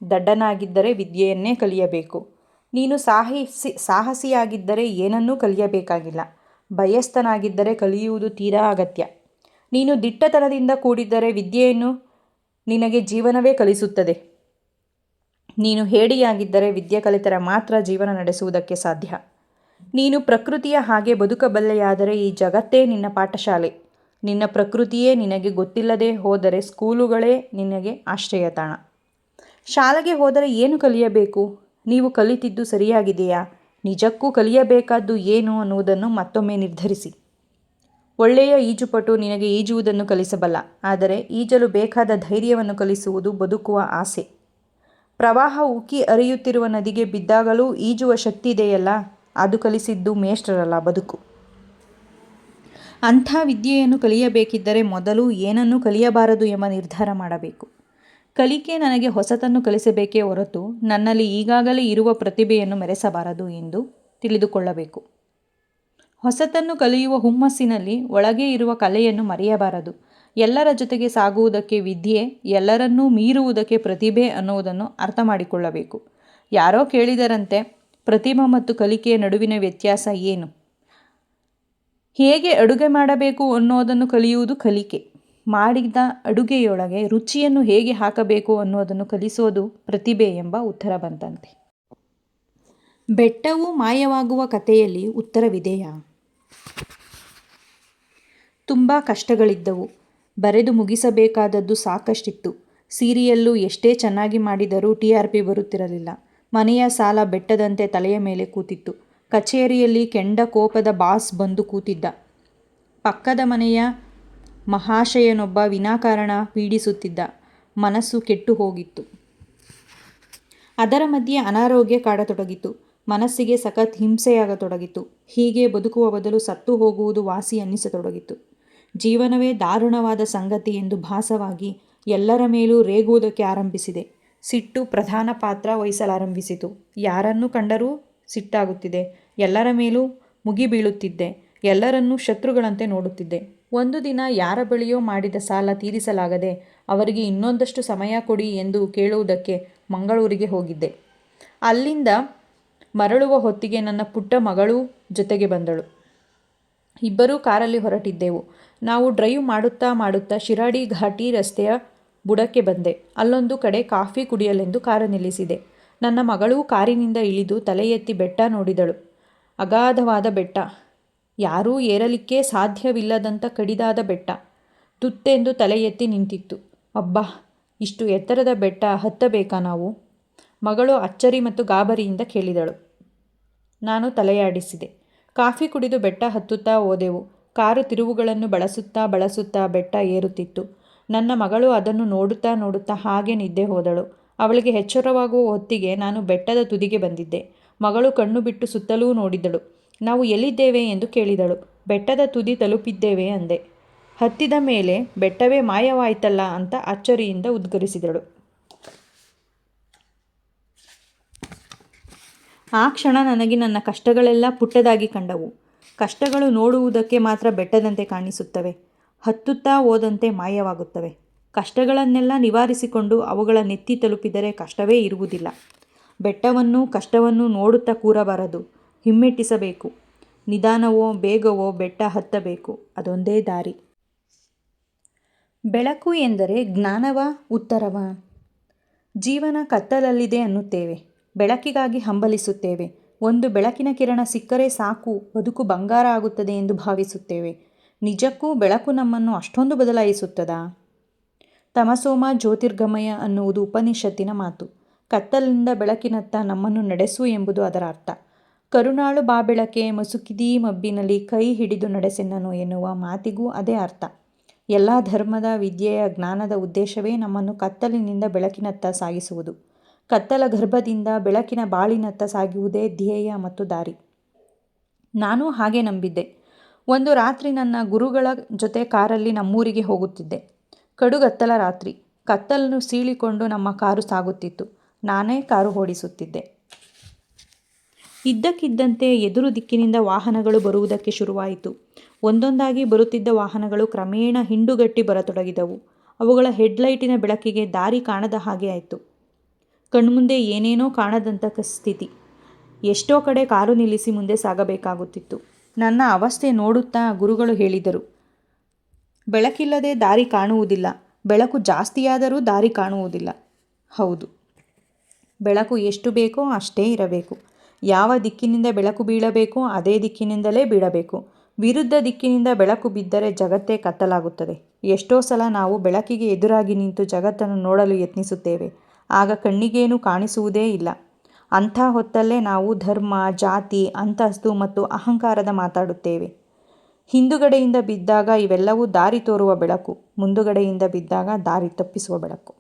ದಡ್ಡನಾಗಿದ್ದರೆ ವಿದ್ಯೆಯನ್ನೇ ಕಲಿಯಬೇಕು. ನೀನು ಸಾಹಸಿಯಾಗಿದ್ದರೆ ಏನನ್ನೂ ಕಲಿಯಬೇಕಾಗಿಲ್ಲ. ಭಯಸ್ಥನಾಗಿದ್ದರೆ ಕಲಿಯುವುದು ತೀರಾ ಅಗತ್ಯ. ನೀನು ದಿಟ್ಟತನದಿಂದ ಕೂಡಿದ್ದರೆ ವಿದ್ಯೆಯನ್ನು ನಿನಗೆ ಜೀವನವೇ ಕಲಿಸುತ್ತದೆ. ನೀನು ಹೇಡಿಯಾಗಿದ್ದರೆ ವಿದ್ಯೆ ಕಲಿತರೆ ಮಾತ್ರ ಜೀವನ ನಡೆಸುವುದಕ್ಕೆ ಸಾಧ್ಯ. ನೀನು ಪ್ರಕೃತಿಯ ಹಾಗೆ ಬದುಕಬಲ್ಲೆಯಾದರೆ ಈ ಜಗತ್ತೇ ನಿನ್ನ ಪಾಠಶಾಲೆ. ನಿನ್ನ ಪ್ರಕೃತಿಯೇ ನಿನಗೆ ಗೊತ್ತಿಲ್ಲದೆ ಹೋದರೆ ಸ್ಕೂಲುಗಳೇ ನಿನಗೆ ಆಶ್ರಯ ತಾಣ. ಶಾಲೆಗೆ ಹೋದರೆ ಏನು ಕಲಿಯಬೇಕು? ನೀವು ಕಲಿತಿದ್ದು ಸರಿಯಾಗಿದೆಯಾ? ನಿಜಕ್ಕೂ ಕಲಿಯಬೇಕಾದ್ದು ಏನು ಅನ್ನುವುದನ್ನು ಮತ್ತೊಮ್ಮೆ ನಿರ್ಧರಿಸಿ. ಒಳ್ಳೆಯ ಈಜುಪಟು ನಿನಗೆ ಈಜುವುದನ್ನು ಕಲಿಸಬಲ್ಲ. ಆದರೆ ಈಜಲು ಬೇಕಾದ ಧೈರ್ಯವನ್ನು ಕಲಿಸುವುದು ಬದುಕುವ ಆಸೆ. ಪ್ರವಾಹ ಉಕ್ಕಿ ಹರಿಯುತ್ತಿರುವ ನದಿಗೆ ಬಿದ್ದಾಗಲೂ ಈಜುವ ಶಕ್ತಿ ಇದೆಯಲ್ಲ, ಅದು ಕಲಿಸಿದ್ದು ಮೇಷ್ಟ್ರರಲ್ಲ, ಬದುಕು. ಅಂಥ ವಿದ್ಯೆಯನ್ನು ಕಲಿಯಬೇಕಿದ್ದರೆ ಮೊದಲು ಏನನ್ನು ಕಲಿಯಬಾರದು ಎಂಬ ನಿರ್ಧಾರ ಮಾಡಬೇಕು. ಕಲಿಕೆ ನನಗೆ ಹೊಸತನ್ನು ಕಲಿಸಬೇಕೇ ಹೊರತು ನನ್ನಲ್ಲಿ ಈಗಾಗಲೇ ಇರುವ ಪ್ರತಿಭೆಯನ್ನು ಮೆರೆಸಬಾರದು ಎಂದು ತಿಳಿದುಕೊಳ್ಳಬೇಕು. ಹೊಸತನ್ನು ಕಲಿಯುವ ಹುಮ್ಮಸ್ಸಿನಲ್ಲಿ ಒಳಗೆ ಇರುವ ಕಲೆಯನ್ನು ಮರೆಯಬಾರದು. ಎಲ್ಲರ ಜೊತೆಗೆ ಸಾಗುವುದಕ್ಕೆ ವಿದ್ಯೆ, ಎಲ್ಲರನ್ನೂ ಮೀರುವುದಕ್ಕೆ ಪ್ರತಿಭೆ ಅನ್ನುವುದನ್ನು ಅರ್ಥ ಮಾಡಿಕೊಳ್ಳಬೇಕು. ಯಾರೋ ಕೇಳಿದರಂತೆ, ಪ್ರತಿಭೆ ಮತ್ತು ಕಲಿಕೆಯ ನಡುವಿನ ವ್ಯತ್ಯಾಸ ಏನು? ಹೇಗೆ ಅಡುಗೆ ಮಾಡಬೇಕು ಅನ್ನೋದನ್ನು ಕಲಿಯುವುದು ಕಲಿಕೆ. ಮಾಡಿದ ಅಡುಗೆಯೊಳಗೆ ರುಚಿಯನ್ನು ಹೇಗೆ ಹಾಕಬೇಕು ಅನ್ನೋದನ್ನು ಕಲಿಸೋದು ಪ್ರತಿಭೆ ಎಂಬ ಉತ್ತರ ಬಂತಂತೆ. ಬೆಟ್ಟವು ಮಾಯವಾಗುವ ಕಥೆಯಲ್ಲಿ ಉತ್ತರವಿದೆಯಾ? ತುಂಬ ಕಷ್ಟಗಳಿದ್ದವು. ಬರೆದು ಮುಗಿಸಬೇಕಾದದ್ದು ಸಾಕಷ್ಟಿತ್ತು. ಸೀರಿಯಲ್ಲು ಎಷ್ಟೇ ಚೆನ್ನಾಗಿ ಮಾಡಿದರೂ TRP ಬರುತ್ತಿರಲಿಲ್ಲ. ಮನೆಯ ಸಾಲ ಬೆಟ್ಟದಂತೆ ತಲೆಯ ಮೇಲೆ ಕೂತಿತ್ತು. ಕಚೇರಿಯಲ್ಲಿ ಕೆಂಡ ಕೋಪದ ಬಾಸ್ ಬಂದು ಕೂತಿದ್ದ. ಪಕ್ಕದ ಮನೆಯ ಮಹಾಶಯನೊಬ್ಬ ವಿನಾಕಾರಣ ಪೀಡಿಸುತ್ತಿದ್ದ. ಮನಸ್ಸು ಕೆಟ್ಟು ಹೋಗಿತ್ತು. ಅದರ ಮಧ್ಯೆ ಅನಾರೋಗ್ಯ ಕಾಡತೊಡಗಿತು. ಮನಸ್ಸಿಗೆ ಸಖತ್ ಹಿಂಸೆಯಾಗತೊಡಗಿತು. ಹೀಗೆ ಬದುಕುವ ಬದಲು ಸತ್ತು ಹೋಗುವುದು ವಾಸಿ ಅನ್ನಿಸತೊಡಗಿತು. ಜೀವನವೇ ದಾರುಣವಾದ ಸಂಗತಿ ಎಂದು ಭಾಸವಾಗಿ ಎಲ್ಲರ ಮೇಲೂ ರೇಗುವುದಕ್ಕೆ ಆರಂಭಿಸಿದೆ. ಸಿಟ್ಟು ಪ್ರಧಾನ ಪಾತ್ರ ವಹಿಸಲಾರಂಭಿಸಿತು. ಯಾರನ್ನು ಕಂಡರೂ ಸಿಟ್ಟಾಗುತ್ತಿದೆ. ಎಲ್ಲರ ಮೇಲೂ ಮುಗಿಬೀಳುತ್ತಿದ್ದೆ. ಎಲ್ಲರನ್ನೂ ಶತ್ರುಗಳಂತೆ ನೋಡುತ್ತಿದ್ದೆ. ಒಂದು ದಿನ ಯಾರ ಬಳಿಯೋ ಮಾಡಿದ ಸಾಲ ತೀರಿಸಲಾಗದೆ ಅವರಿಗೆ ಇನ್ನೊಂದಷ್ಟು ಸಮಯ ಕೊಡಿ ಎಂದು ಕೇಳುವುದಕ್ಕೆ ಮಂಗಳೂರಿಗೆ ಹೋಗಿದ್ದೆ. ಅಲ್ಲಿಂದ ಮರಳುವ ಹೊತ್ತಿಗೆ ನನ್ನ ಪುಟ್ಟ ಮಗಳೂ ಜೊತೆಗೆ ಬಂದಳು. ಇಬ್ಬರೂ ಕಾರಲ್ಲಿ ಹೊರಟಿದ್ದೆವು. ನಾವು ಡ್ರೈವ್ ಮಾಡುತ್ತಾ ಶಿರಾಡಿ ಘಾಟಿ ರಸ್ತೆಯ ಬುಡಕ್ಕೆ ಬಂದೆ. ಅಲ್ಲೊಂದು ಕಡೆ ಕಾಫಿ ಕುಡಿಯಲೆಂದು ಕಾರು ನಿಲ್ಲಿಸಿದೆ. ನನ್ನ ಮಗಳೂ ಕಾರಿನಿಂದ ಇಳಿದು ತಲೆ ಎತ್ತಿ ಬೆಟ್ಟ ನೋಡಿದಳು. ಅಗಾಧವಾದ ಬೆಟ್ಟ, ಯಾರೂ ಏರಲಿಕ್ಕೆ ಸಾಧ್ಯವಿಲ್ಲದಂಥ ಕಡಿದಾದ ಬೆಟ್ಟ. ತುತ್ತೆಂದು ತಲೆ ಎತ್ತಿ ನಿಂತಿತ್ತು. ಅಬ್ಬಾ, ಇಷ್ಟು ಎತ್ತರದ ಬೆಟ್ಟ ಹತ್ತಬೇಕಾ ನಾವು? ಮಗಳು ಅಚ್ಚರಿ ಮತ್ತು ಗಾಬರಿಯಿಂದ ಕೇಳಿದಳು. ನಾನು ತಲೆಯಾಡಿಸಿದೆ. ಕಾಫಿ ಕುಡಿದು ಬೆಟ್ಟ ಹತ್ತುತ್ತಾ ಹೋದೆವು. ಕಾರು ತಿರುವುಗಳನ್ನು ಬಳಸುತ್ತಾ ಬೆಟ್ಟ ಏರುತ್ತಿತ್ತು. ನನ್ನ ಮಗಳು ಅದನ್ನು ನೋಡುತ್ತಾ ಹಾಗೆ ನಿದ್ದೆ ಹೋದಳು. ಅವಳಿಗೆ ಎಚ್ಚರವಾಗುವ ಹೊತ್ತಿಗೆ ನಾನು ಬೆಟ್ಟದ ತುದಿಗೆ ಬಂದಿದ್ದೆ. ಮಗಳು ಕಣ್ಣು ಬಿಟ್ಟು ಸುತ್ತಲೂ ನೋಡಿದಳು. ನಾವು ಎಲ್ಲಿದ್ದೇವೆ ಎಂದು ಕೇಳಿದಳು. ಬೆಟ್ಟದ ತುದಿ ತಲುಪಿದ್ದೇವೆ ಅಂದೆ. ಹತ್ತಿದ ಮೇಲೆ ಬೆಟ್ಟವೇ ಮಾಯವಾಯ್ತಲ್ಲ ಅಂತ ಅಚ್ಚರಿಯಿಂದ ಉದ್ಗರಿಸಿದಳು. ಆ ಕ್ಷಣ ನನಗೆ ನನ್ನ ಕಷ್ಟಗಳೆಲ್ಲ ಪುಟ್ಟದಾಗಿ ಕಂಡವು. ಕಷ್ಟಗಳು ನೋಡುವುದಕ್ಕೆ ಮಾತ್ರ ಬೆಟ್ಟದಂತೆ ಕಾಣಿಸುತ್ತವೆ, ಹತ್ತುತ್ತಾ ಹೋದಂತೆ ಮಾಯವಾಗುತ್ತವೆ. ಕಷ್ಟಗಳನ್ನೆಲ್ಲ ನಿವಾರಿಸಿಕೊಂಡು ಅವುಗಳ ನೆತ್ತಿ ತಲುಪಿದರೆ ಕಷ್ಟವೇ ಇರುವುದಿಲ್ಲ. ಬೆಟ್ಟವನ್ನು ಕಷ್ಟವನ್ನು ನೋಡುತ್ತಾ ಕೂರಬಾರದು, ಹಿಮ್ಮೆಟ್ಟಿಸಬೇಕು. ನಿಧಾನವೋ ಬೇಗವೋ ಬೆಟ್ಟ ಹತ್ತಬೇಕು. ಅದೊಂದೇ ದಾರಿ. ಬೆಳಕು ಎಂದರೆ ಜ್ಞಾನವಾ, ಉತ್ತರವಾ? ಜೀವನ ಕತ್ತಲಲ್ಲಿದೆ ಅನ್ನುತ್ತೇವೆ, ಬೆಳಕಿಗಾಗಿ ಹಂಬಲಿಸುತ್ತೇವೆ. ಒಂದು ಬೆಳಕಿನ ಕಿರಣ ಸಿಕ್ಕರೆ ಸಾಕು, ಬದುಕು ಬಂಗಾರ ಆಗುತ್ತದೆ ಎಂದು ಭಾವಿಸುತ್ತೇವೆ. ನಿಜಕ್ಕೂ ಬೆಳಕು ನಮ್ಮನ್ನು ಅಷ್ಟೊಂದು ಬದಲಾಯಿಸುತ್ತದಾ? ತಮಸೋಮ ಜ್ಯೋತಿರ್ಗಮಯ ಅನ್ನುವುದು ಉಪನಿಷತ್ತಿನ ಮಾತು. ಕತ್ತಲಿನಿಂದ ಬೆಳಕಿನತ್ತ ನಮ್ಮನ್ನು ನಡೆಸು ಎಂಬುದು ಅದರ ಅರ್ಥ. ಕರುಣಾಳು ಬಾ ಬೆಳಕೆ, ಮಸುಕಿದೀ ಮಬ್ಬಿನಲ್ಲಿ ಕೈ ಹಿಡಿದು ನಡೆಸೆನ್ನನು ಎನ್ನುವ ಮಾತಿಗೂ ಅದೇ ಅರ್ಥ. ಎಲ್ಲ ಧರ್ಮದ, ವಿದ್ಯೆಯ, ಜ್ಞಾನದ ಉದ್ದೇಶವೇ ನಮ್ಮನ್ನು ಕತ್ತಲಿನಿಂದ ಬೆಳಕಿನತ್ತ ಸಾಗಿಸುವುದು. ಕತ್ತಲ ಗರ್ಭದಿಂದ ಬೆಳಕಿನ ಬಾಳಿನತ್ತ ಸಾಗುವುದೇ ಧ್ಯೇಯ ಮತ್ತು ದಾರಿ. ನಾನು ಹಾಗೆ ನಂಬಿದ್ದೆ. ಒಂದು ರಾತ್ರಿ ನನ್ನ ಗುರುಗಳ ಜೊತೆ ಕಾರಲ್ಲಿ ನಮ್ಮೂರಿಗೆ ಹೋಗುತ್ತಿದ್ದೆ. ಕಡುಗತ್ತಲ ರಾತ್ರಿ. ಕತ್ತಲನ್ನು ಸೀಳಿಕೊಂಡು ನಮ್ಮ ಕಾರು ಸಾಗುತ್ತಿತ್ತು. ನಾನೇ ಕಾರು ಓಡಿಸುತ್ತಿದ್ದೆ. ಇದ್ದಕ್ಕಿದ್ದಂತೆ ಎದುರು ದಿಕ್ಕಿನಿಂದ ವಾಹನಗಳು ಬರುವುದಕ್ಕೆ ಶುರುವಾಯಿತು. ಒಂದೊಂದಾಗಿ ಬರುತ್ತಿದ್ದ ವಾಹನಗಳು ಕ್ರಮೇಣ ಹಿಂಡುಗಟ್ಟಿ ಬರತೊಡಗಿದವು. ಅವುಗಳ ಹೆಡ್ಲೈಟಿನ ಬೆಳಕಿಗೆ ದಾರಿ ಕಾಣದ ಹಾಗೆ ಆಯಿತು. ಕಣ್ಮುಂದೆ ಏನೇನೋ ಕಾಣದಂಥ ಸ್ಥಿತಿ. ಎಷ್ಟೋ ಕಡೆ ಕಾರು ನಿಲ್ಲಿಸಿ ಮುಂದೆ ಸಾಗಬೇಕಾಗುತ್ತಿತ್ತು. ನನ್ನ ಅವಸ್ಥೆ ನೋಡುತ್ತಾ ಗುರುಗಳು ಹೇಳಿದರು, ಬೆಳಕಿಲ್ಲದೆ ದಾರಿ ಕಾಣುವುದಿಲ್ಲ, ಬೆಳಕು ಜಾಸ್ತಿಯಾದರೂ ದಾರಿ ಕಾಣುವುದಿಲ್ಲ. ಹೌದು, ಬೆಳಕು ಎಷ್ಟು ಬೇಕೋ ಅಷ್ಟೇ ಇರಬೇಕು. ಯಾವ ದಿಕ್ಕಿನಿಂದ ಬೆಳಕು ಬೀಳಬೇಕೋ ಅದೇ ದಿಕ್ಕಿನಿಂದಲೇ ಬೀಳಬೇಕು. ವಿರುದ್ಧ ದಿಕ್ಕಿನಿಂದ ಬೆಳಕು ಬಿದ್ದರೆ ಜಗತ್ತೇ ಕತ್ತಲಾಗುತ್ತದೆ. ಎಷ್ಟೋ ಸಲ ನಾವು ಬೆಳಕಿಗೆ ಎದುರಾಗಿ ನಿಂತು ಜಗತ್ತನ್ನು ನೋಡಲು ಯತ್ನಿಸುತ್ತೇವೆ. ಆಗ ಕಣ್ಣಿಗೇನು ಕಾಣಿಸುವುದೇ ಇಲ್ಲ. ಅಂಥ ಹೊತ್ತಲ್ಲೇ ನಾವು ಧರ್ಮ, ಜಾತಿ, ಅಂತಸ್ತು ಮತ್ತು ಅಹಂಕಾರದ ಮಾತಾಡುತ್ತೇವೆ. ಹಿಂದುಗಡೆಯಿಂದ ಬಿದ್ದಾಗ ಇವೆಲ್ಲವೂ ದಾರಿ ತೋರುವ ಬೆಳಕು, ಮುಂದುಗಡೆಯಿಂದ ಬಿದ್ದಾಗ ದಾರಿ ತಪ್ಪಿಸುವ ಬೆಳಕು.